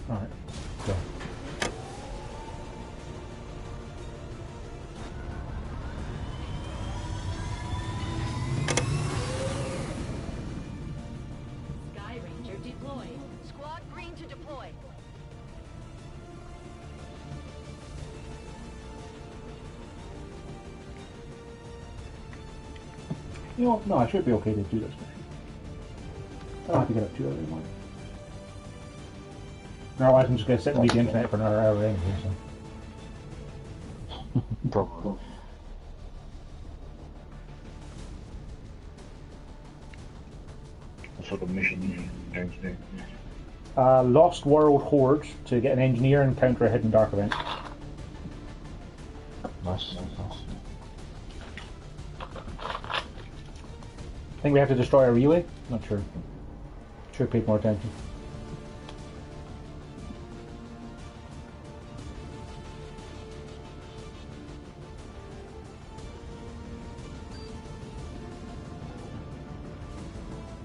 Alright, go. Sky Ranger deployed. Squad green to deploy. You know, no, I should be okay to do this. I don't have to get up too early in the morning. Otherwise, I'm just going to sit and read the internet for another hour anyway, so. Probably. What sort of mission are you going to do? Lost World Horde to get an engineer and counter a hidden dark event. Nice. I think we have to destroy a relay? Not sure. Should have paid more attention.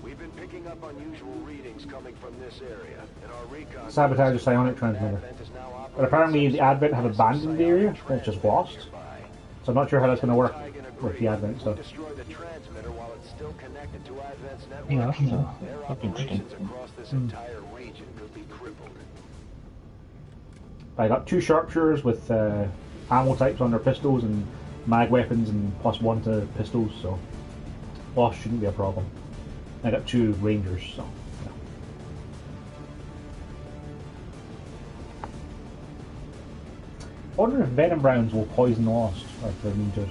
We've been picking up unusual readings coming from this area, and our recon Sabotage a psionic transmitter. But apparently the Advent have abandoned the area, and it's just lost. So I'm not sure how that's going to work with the Advent stuff. destroy the transmitter while it's still connected to Advent's network. Yeah, Their that'd be interesting. operations across this entire region could be crippled. I got 2 sharpshooters with ammo types on their pistols and mag weapons and +1 to pistols, so loss shouldn't be a problem. I got 2 rangers, so yeah. I wonder if venom rounds will poison the lost, or if they're immune to it.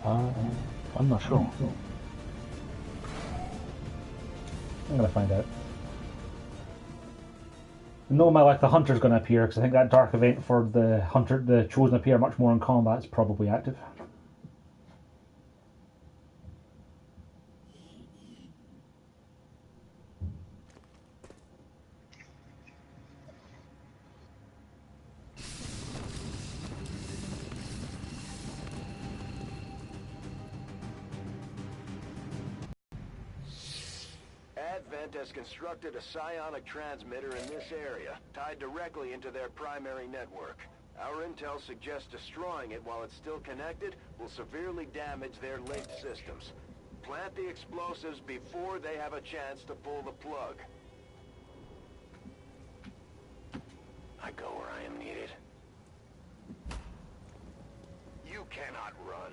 I'm not sure. I'm gonna find out. No, like the hunter's gonna appear because I think that dark event for the hunter, the chosen appear much more in combat, is probably active. Advent has constructed a psionic transmitter in this area, tied directly into their primary network. Our intel suggests destroying it while it's still connected will severely damage their linked systems. Plant the explosives before they have a chance to pull the plug. I go where I am needed. You cannot run.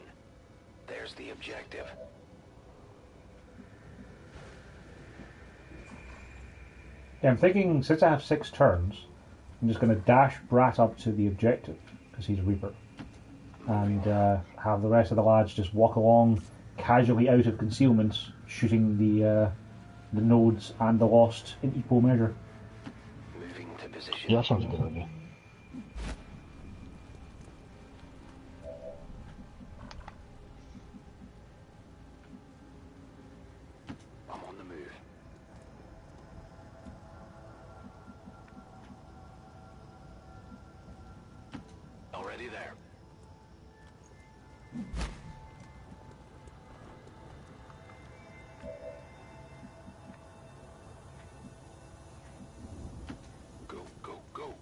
There's the objective. Yeah, I'm thinking since I have 6 turns, I'm just going to dash Brat up to the objective because he's a Reaper, and have the rest of the lads just walk along casually out of concealment, shooting the nodes and the Lost in equal measure. Moving to position. Yeah, that sounds a good idea. I'm on the move. Already there. Go, go, go.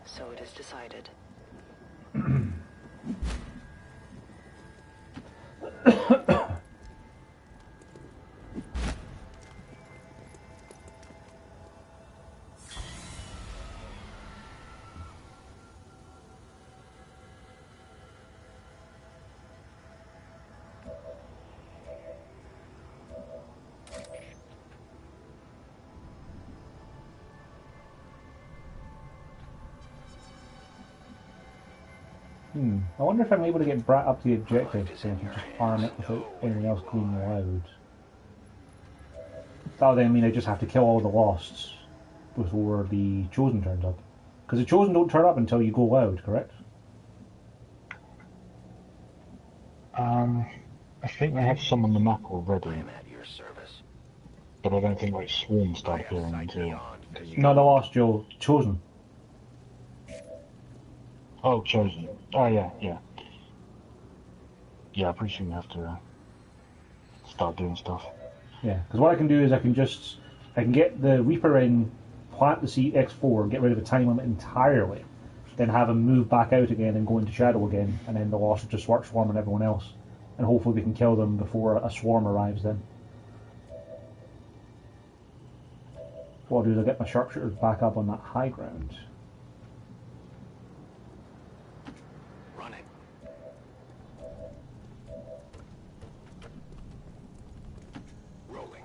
So it is decided. I wonder if I'm able to get Brat up to the objective so I can just arm it without anything else going loud. That would then mean I just have to kill all the Losts before the Chosen turns up. Because the Chosen don't turn up until you go loud, correct? I think they have some on the map already, I'm at your service. but I don't think like swarms start appearing until. No, the Lost, Joe. Chosen. Oh, chosen. Oh yeah, yeah. Yeah, I'm pretty sure you have to start doing stuff. Yeah, because what I can do is I can get the Reaper in, plant the CX4, get rid of the time limit entirely, then have him move back out again and go into Shadow again, and then the Lost will just start swarming everyone else. And hopefully we can kill them before a swarm arrives then. What I'll do is I'll get my sharpshooters back up on that high ground. Running. Rolling.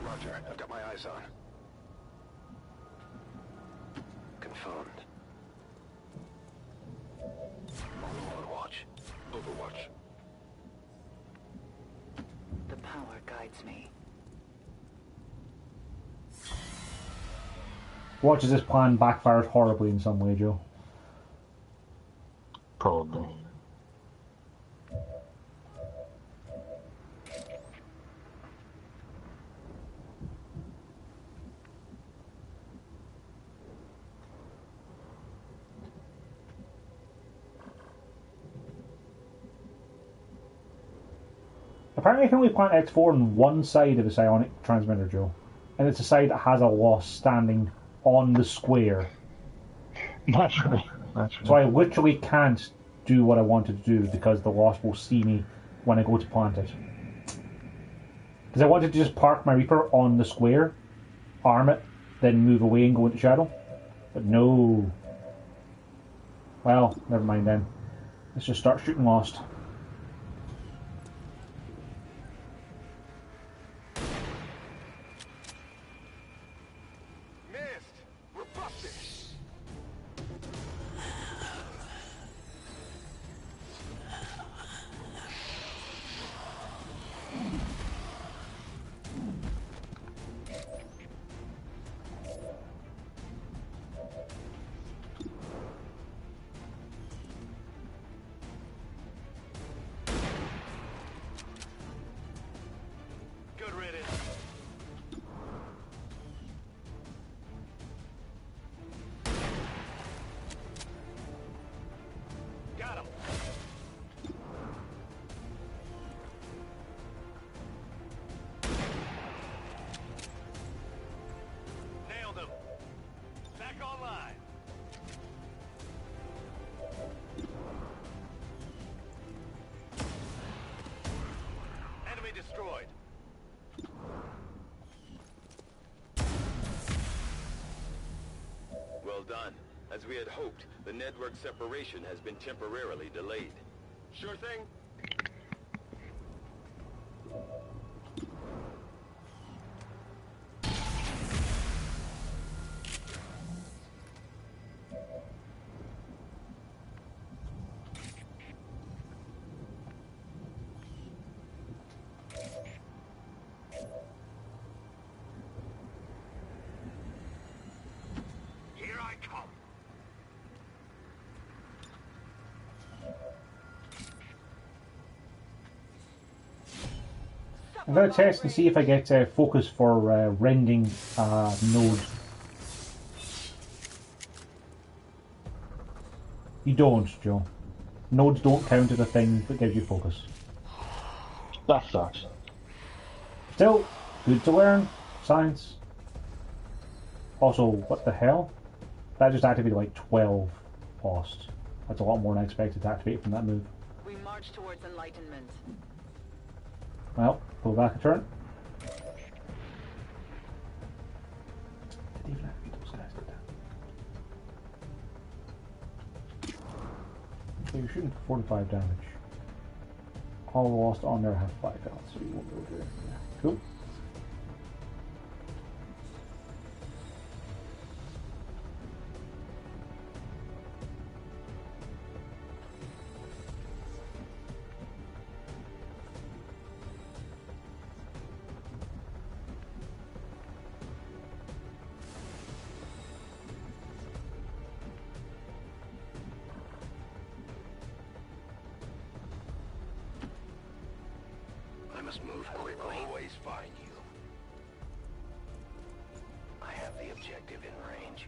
Roger, I've got my eyes on. Confirmed. On watch. Overwatch. The power guides me. Watch as this plan backfires horribly in some way, Joe. Probably. Apparently I can only plant X4 on one side of the psionic transmitter, Joe. And it's a side that has a Lost standing on the square. Naturally. So I literally can't do what I wanted to do because the Lost will see me when I go to plant it. Because I wanted to just park my Reaper on the square, arm it, then move away and go into Shadow. But no. Well, never mind then. Let's just start shooting Lost. As we had hoped, the network separation has been temporarily delayed. Sure thing. Here I come. I'm going to test and see if I get focus for rending node. You don't, Joe. Nodes don't count as a thing that gives you focus. That sucks. Still, good to learn. Science. Also, what the hell? That just activated like 12 lost. That's a lot more than I expected to activate from that move. We march towards enlightenment. Well, pull back a turn. Did even activate those guys, did that? So you're shooting for 45 damage. All the lost on there have 5 health, so you won't be able to do it. Yeah. Cool. I must move quickly. Always find you. I have the objective in range.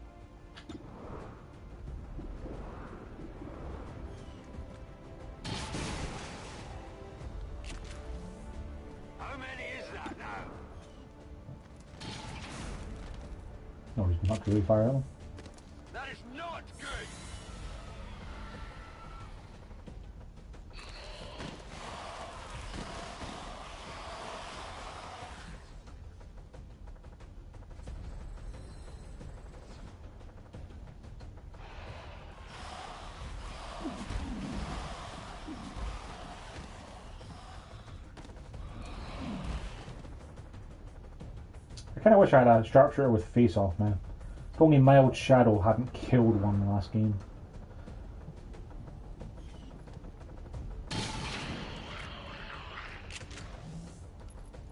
How many is that now? No, he's not really fire at them. That is not good. I kind of wish I had a sharpshooter with face off now. If only Mild Shadow hadn't killed one last game.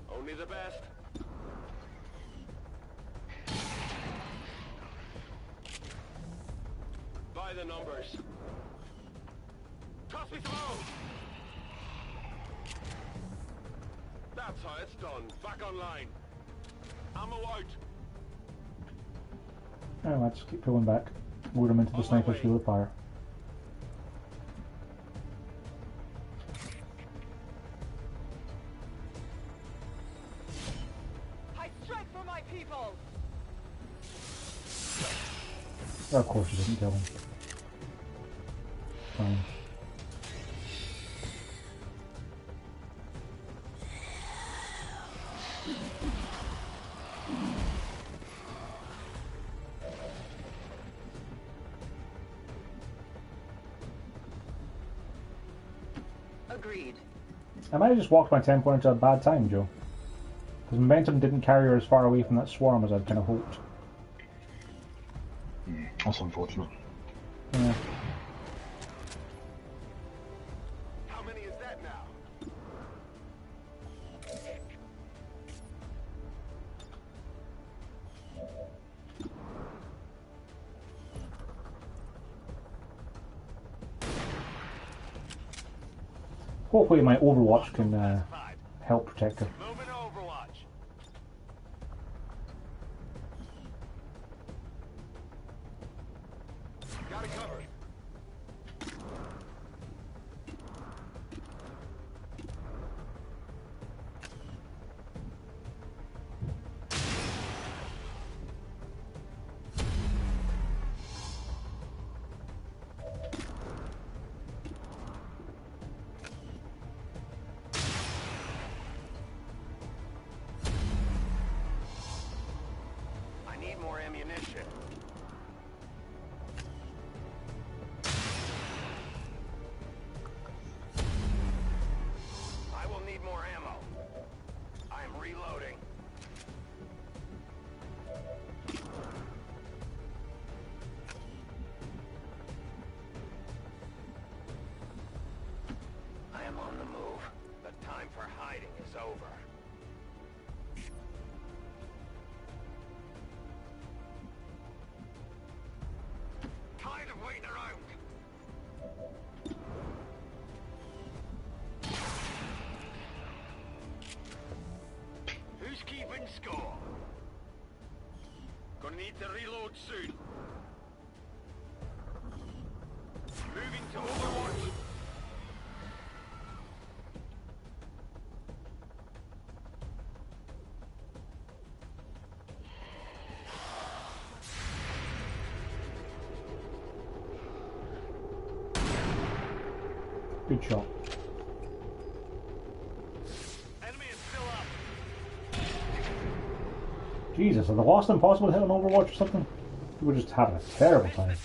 Only the best. By the numbers. Toss me some more. That's how it's done. Back online. Ammo out. Alright, let's keep pulling back. Lure them into the sniper's field of fire. I strike for my people. Oh, of course you didn't kill him. Fine. Agreed. I might have just walked my tempo into a bad time, Joe. Because momentum didn't carry her as far away from that swarm as I'd kind of hoped. That's unfortunate. Yeah. How many is that now? Hopefully my Overwatch can help protect her. Moving to Overwatch. Got it covered. I need more ammunition. fighting is over. Tired of waiting around. Who's keeping score? Gonna need to reload soon. Moving to Overwatch. Good shot. Enemy is still up. Jesus, are the Lost impossible to hit on Overwatch or something? People just having a terrible time.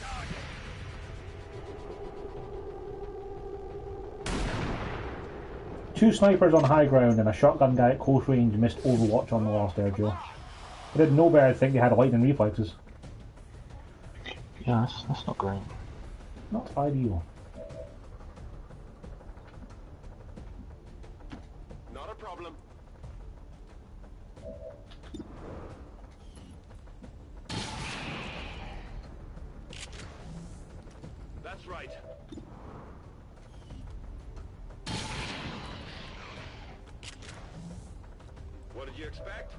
Two snipers on high ground and a shotgun guy at close range missed Overwatch on the last air, Joe. I didn't know better. I think they had lightning reflexes. Yeah, that's not great. Not ideal. Not a problem. That's right. What did you expect?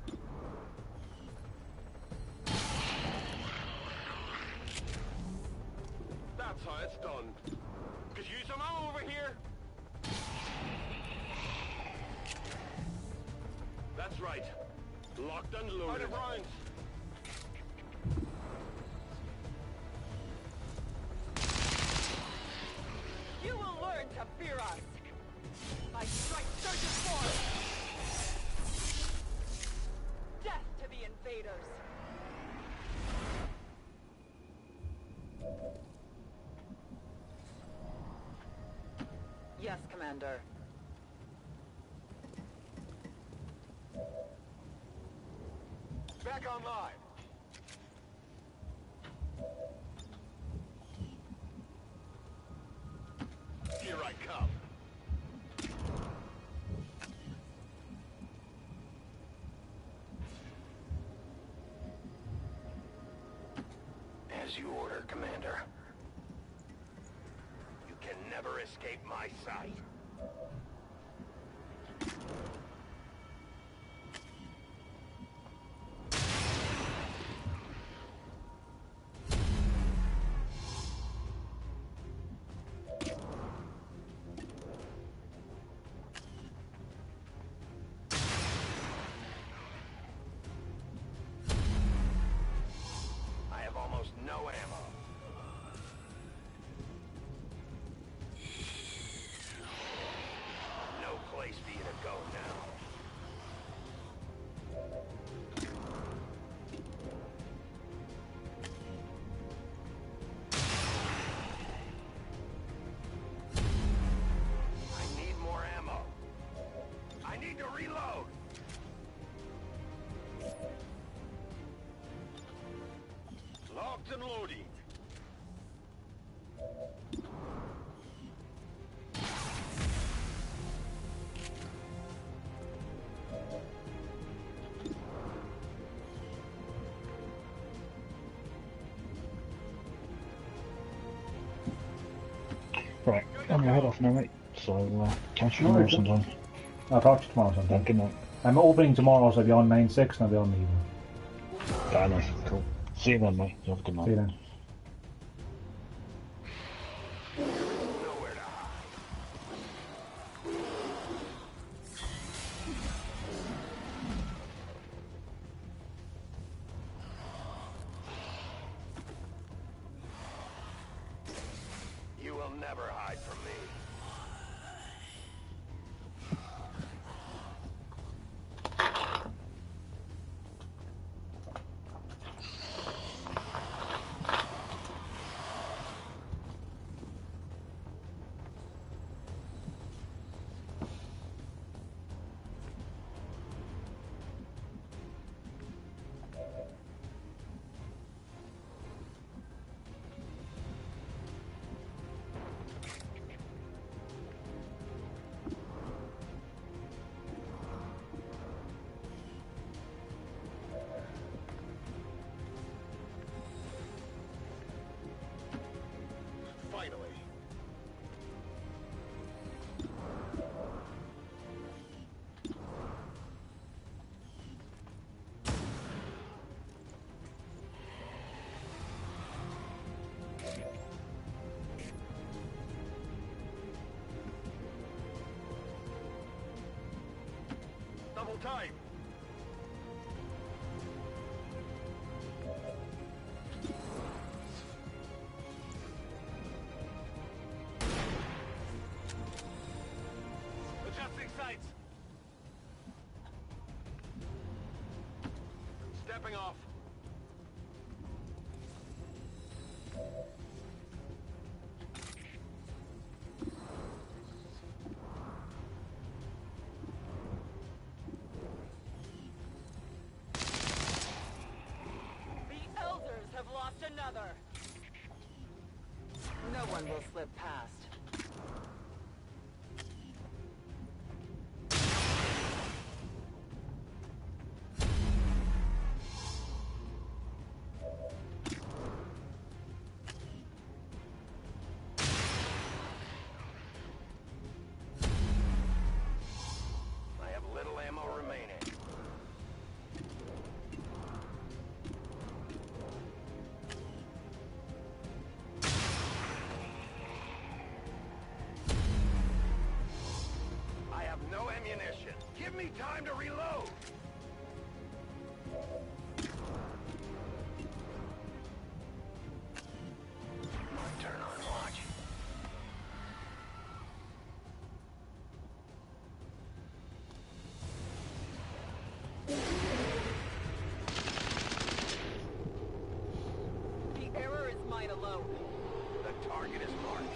That's how it's done. Could use some ammo over here. That's right. Locked and loaded. Out of rounds. You will learn to fear us. My strike surges forth. Death to the invaders. Yes, Commander. Back online. Here I come. As you order, Commander. You can never escape my sight. I have almost no ammo. No place for you to go now. I need more ammo. I need to reload. Locked and loaded. Right, I'm gonna head off now, mate. So, catch you tomorrow sometime. I'll talk to you tomorrow sometime. Good night. I'm opening tomorrow, so I'll be on 9/6 and I'll be on the evening. Ah, nice. Cool. See you then, mate. You have a good night. See you then. Nowhere to hide. You will never hide from me. double time. Adjusting sights. Stepping off. The Elders have lost another. No one will slip past. I have little ammo remaining. I have no ammunition. Give me time to reload. Turn on watch. The error is mine alone. The target is marked.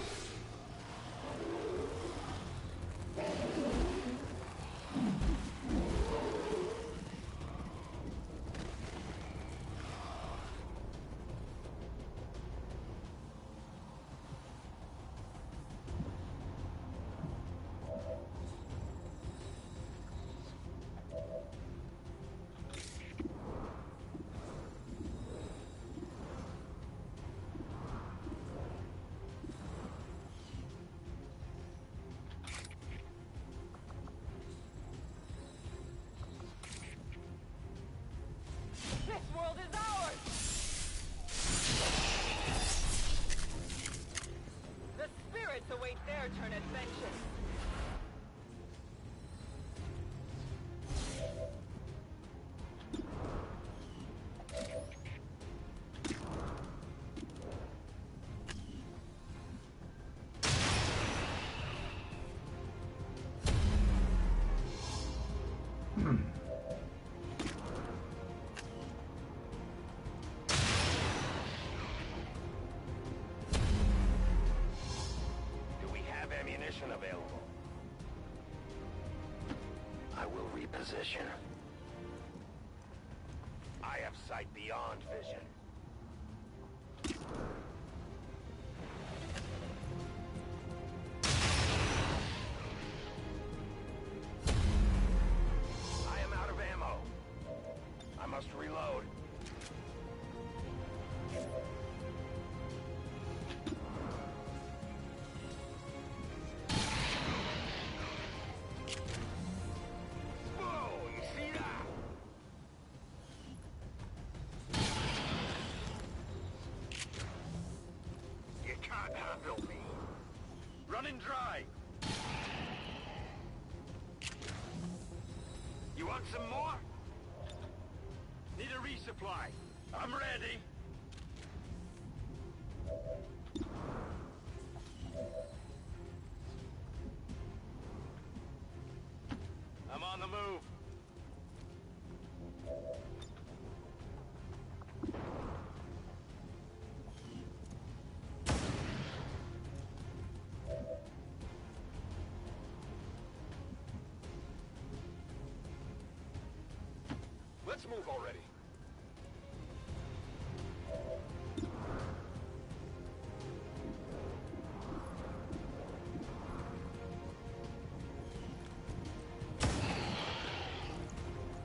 This world is ours! The spirits await their turn at vengeance. Do we have ammunition available? I will reposition. I have sight beyond vision. I am out of ammo. I must reload. Whoa, you see that? You can't handle me. Running dry. You want some more? Need a resupply. I'm ready. I'm on the move. Let's move already.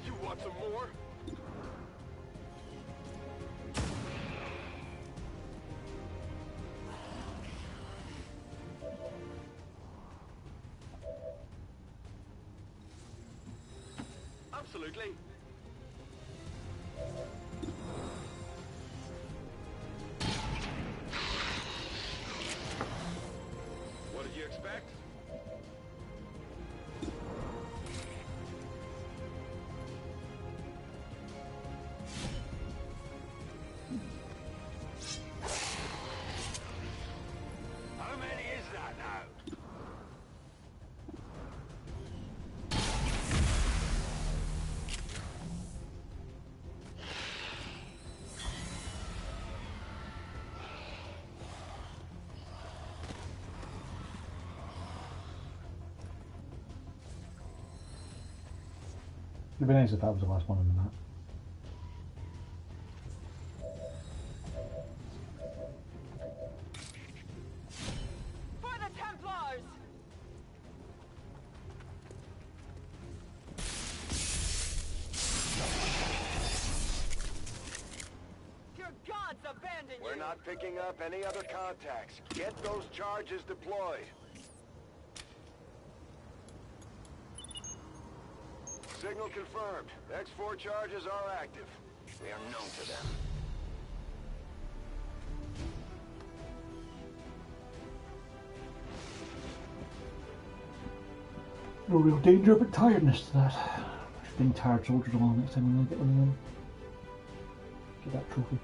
You want some more? Absolutely. What did you expect? It'd be nice if that was the last one in the map. For the Templars! Your gods abandoned you! We're not picking up any other contacts. Get those charges deployed. Signal confirmed. X4 charges are active. We are known to them. No real danger, but tiredness to that. Just bring tired soldiers along next time when I get one of them. Get that trophy.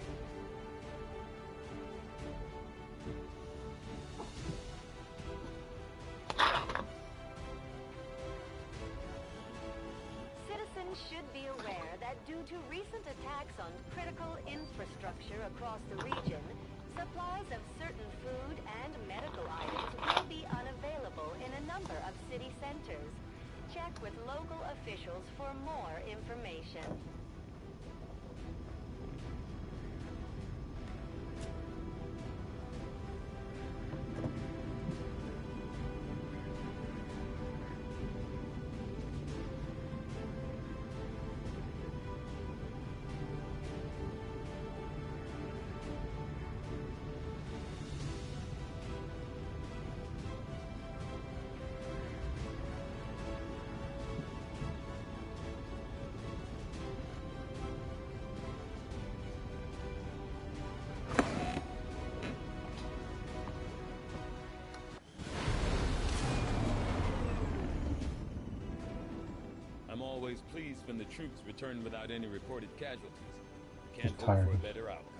Citizens should be aware that due to recent attacks on critical infrastructure across the region, supplies of certain food and medical items will be unavailable in a number of city centers. Check with local officials for more information. I'm always pleased when the troops return without any reported casualties. Can't Just hope for a tired. better outcome.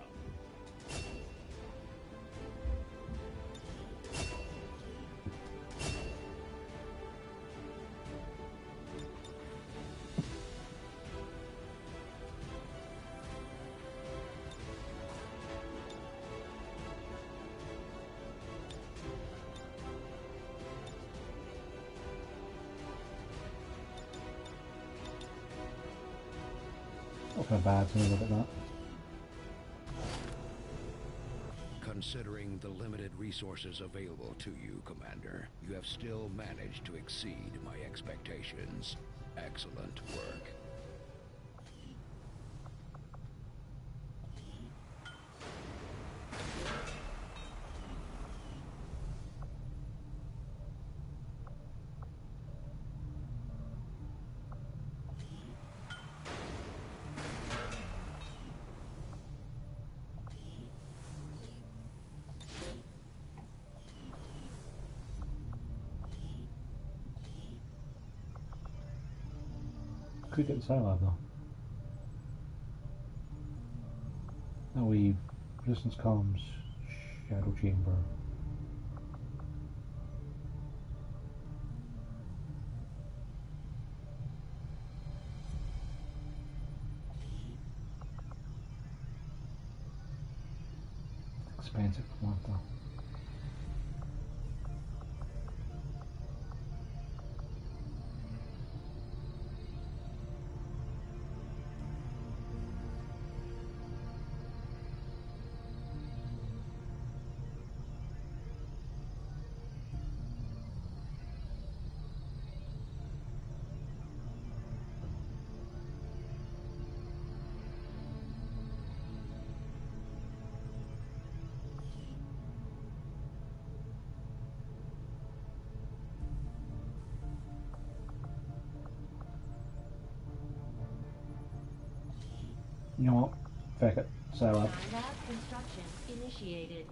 Not so bad, so look at that. Considering the limited resources available to you, Commander, you have still managed to exceed my expectations. Excellent work. Could get the Silab though. Now we resistance comms, shadow chamber. Expensive command though. You know what? Fuck it. Silab. Lab construction initiated.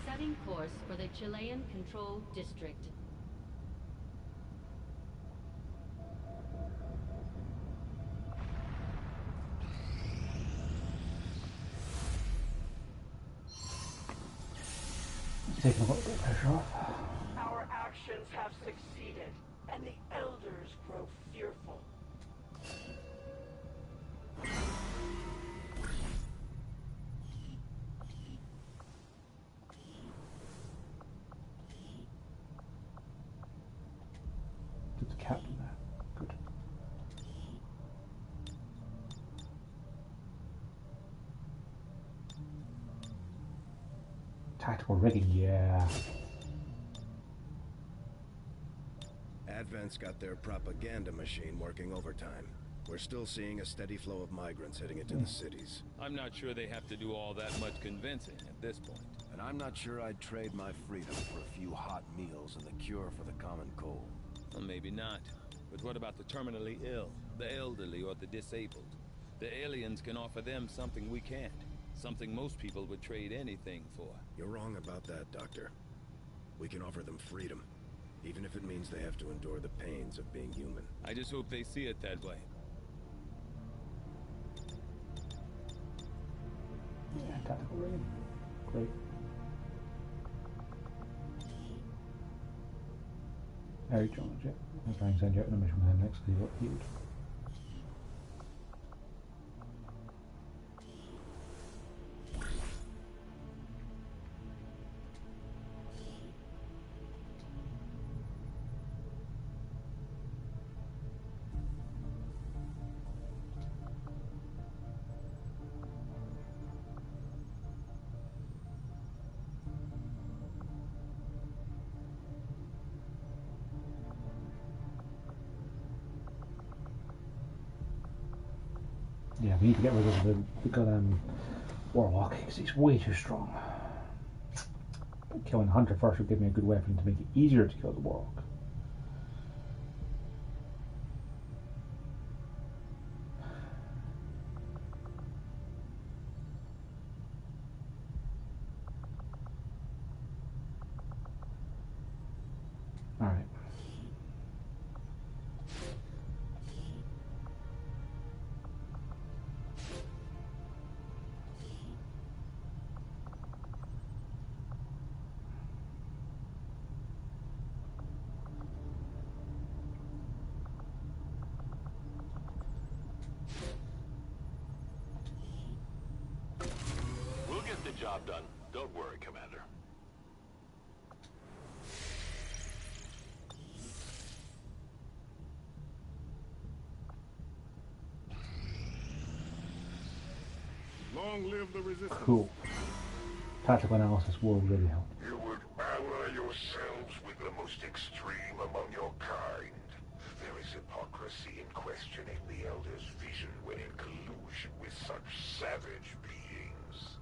Setting course for the Chilean Control District. taking a little bit of pressure off. Our actions have succeeded, and the elders grow fearful. Did the captain there? Good. Tactical rigging, yeah. Advent's got their propaganda machine working overtime. We're still seeing a steady flow of migrants heading into the cities. I'm not sure they have to do all that much convincing at this point. And I'm not sure I'd trade my freedom for a few hot meals and the cure for the common cold. Well, maybe not. But what about the terminally ill, the elderly, or the disabled? The aliens can offer them something we can't. Something most people would trade anything for. You're wrong about that, Doctor. We can offer them freedom, even if it means they have to endure the pains of being human. I just hope they see it that way. Yeah, tactical rigging. Great. Eric Jones, yeah. I'll try and send you out on a mission with him next, see what he would. Yeah, we need to get rid of the goddamn Warlock, because he's way too strong. Killing Hunter first would give me a good weapon to make it easier to kill the Warlock. Alright. We'll get the job done. Don't worry, Commander. Long live the resistance. Cool. Tactical analysis will really help. You would ally yourselves with the most extreme among your kind. There is hypocrisy in questioning the Elder's vision when in collusion with such savage beings.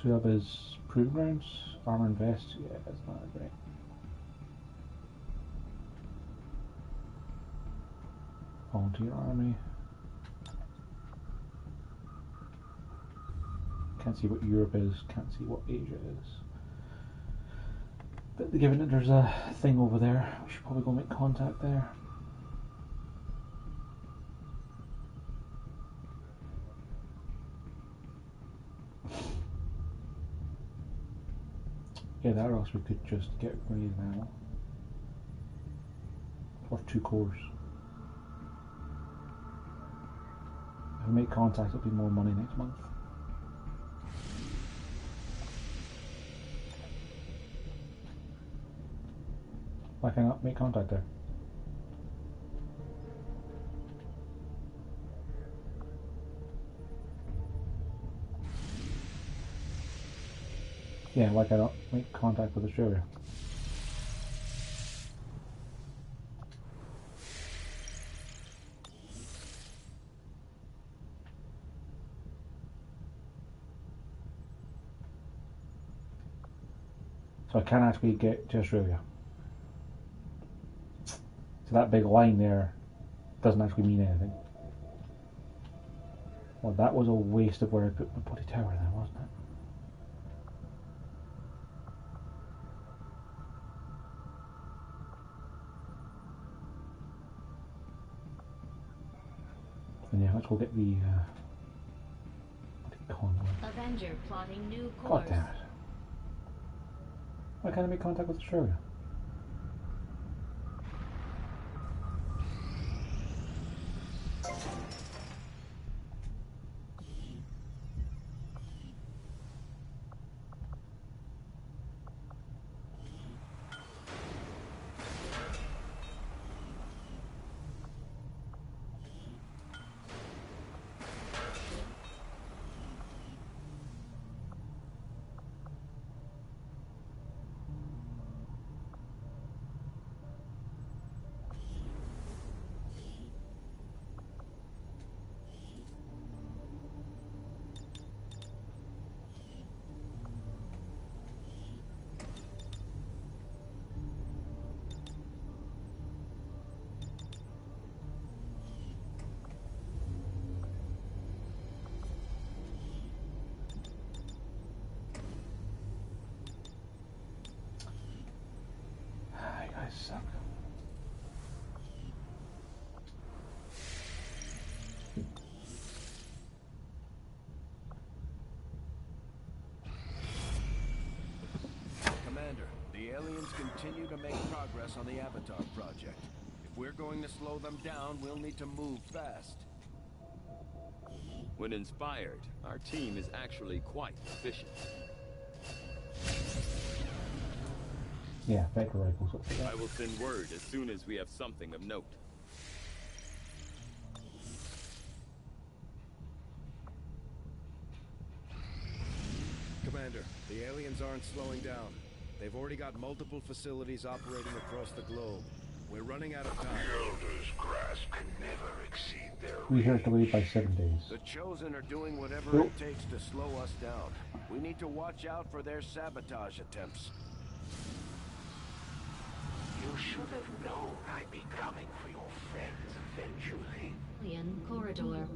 So up his proving grounds, armor and vest, yeah, that's not great. Volunteer army. Can't see what Europe is, can't see what Asia is. But given that there's a thing over there, we should probably go make contact there. Yeah, that or else we could just get rid of ammo. Or 2 cores. If we make contact, it'll be more money next month. Why can't I not make contact there? Yeah, why can't I not make contact with Australia? So I can't actually get to Australia. So that big line there doesn't actually mean anything. Well, that was a waste of where I put the bloody tower then, wasn't it? And yeah, let's go get the Avenger plotting new God course. damn it. Why can't I make contact with Australia? You guys suck. Commander, the aliens continue to make progress on the Avatar project. If we're going to slow them down, we'll need to move fast. When inspired, our team is actually quite efficient. Yeah, Baker rifles. I will send word as soon as we have something of note. Commander, the aliens aren't slowing down. They've already got multiple facilities operating across the globe. We're running out of time. The Elder's grasp can never exceed their We hear delayed by 7 days. The Chosen are doing whatever it takes to slow us down. We need to watch out for their sabotage attempts. You should have known I'd be coming for your friends eventually. Alien corridor.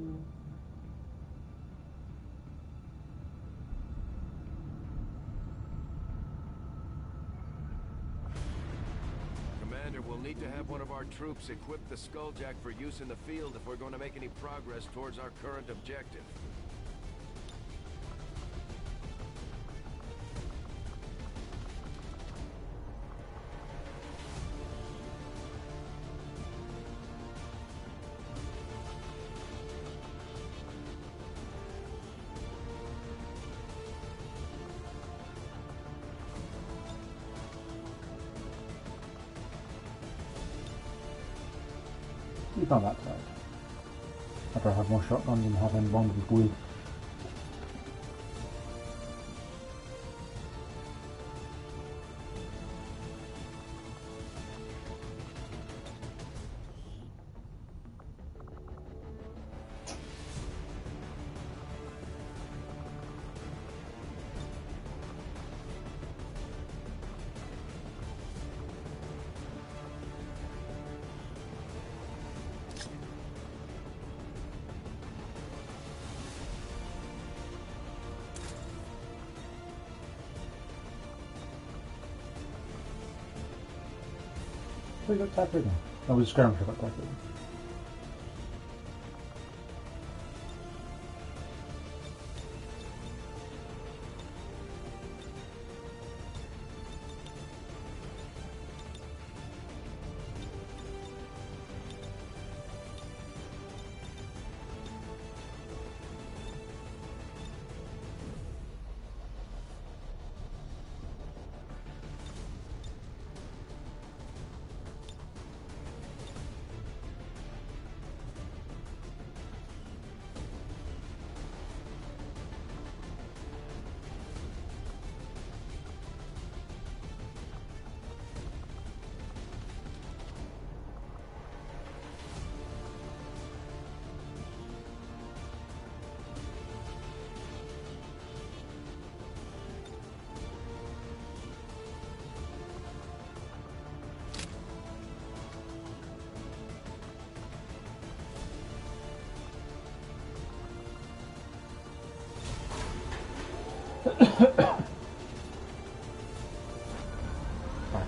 Commander, we'll need to have one of our troops equip the Skulljack for use in the field if we're going to make any progress towards our current objective. He's not that side. I'd rather have more shotguns than have him bombed with wood. We got tapped in. No, it was skirmisher got tapped in. Right,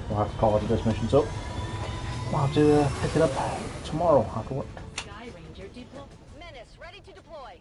we'll have to call it a dismission, so we'll have to pick it up tomorrow after work. Sky Ranger deploy. Menace, ready to deploy.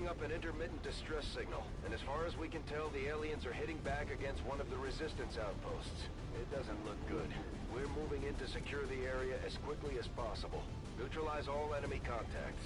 picking up an intermittent distress signal, and as far as we can tell, the aliens are hitting back against one of the resistance outposts. It doesn't look good. We're moving in to secure the area as quickly as possible. Neutralize all enemy contacts.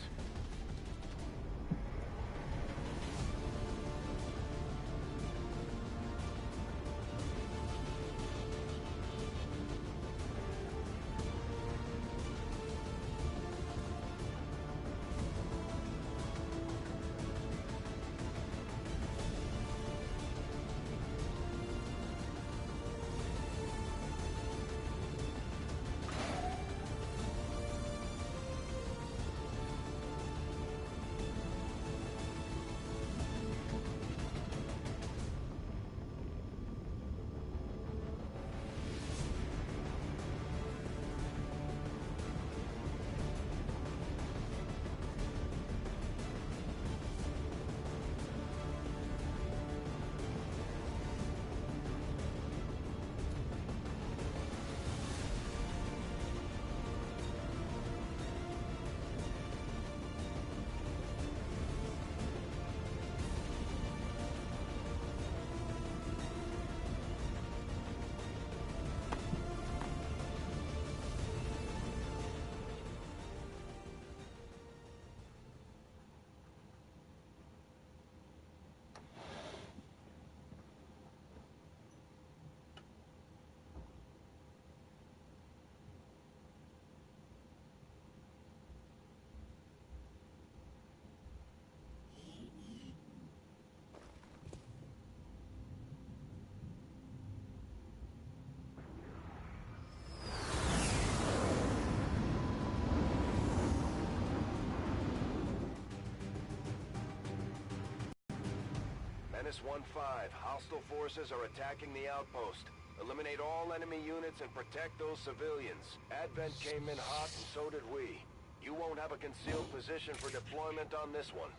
Menace 1-5, hostile forces are attacking the outpost. Eliminate all enemy units and protect those civilians. Advent came in hot and so did we. You won't have a concealed position for deployment on this one.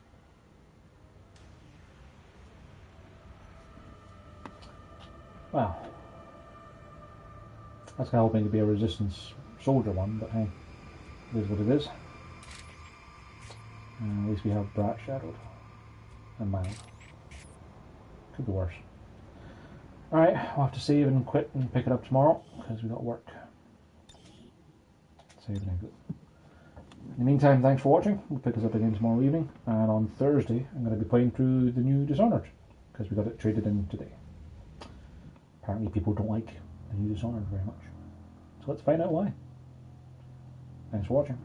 Well, that's kind of hoping to be a resistance soldier one, but hey, it is what it is. At least we have Brat shadowed and mild. Could be worse. Alright, we'll have to save and quit and pick it up tomorrow because we got work. Save and exit. In the meantime, thanks for watching. We'll pick this up again tomorrow evening, and on Thursday I'm going to be playing through the new Dishonored because we got it traded in today. Apparently people don't like the new Dishonored very much. So let's find out why. Thanks for watching.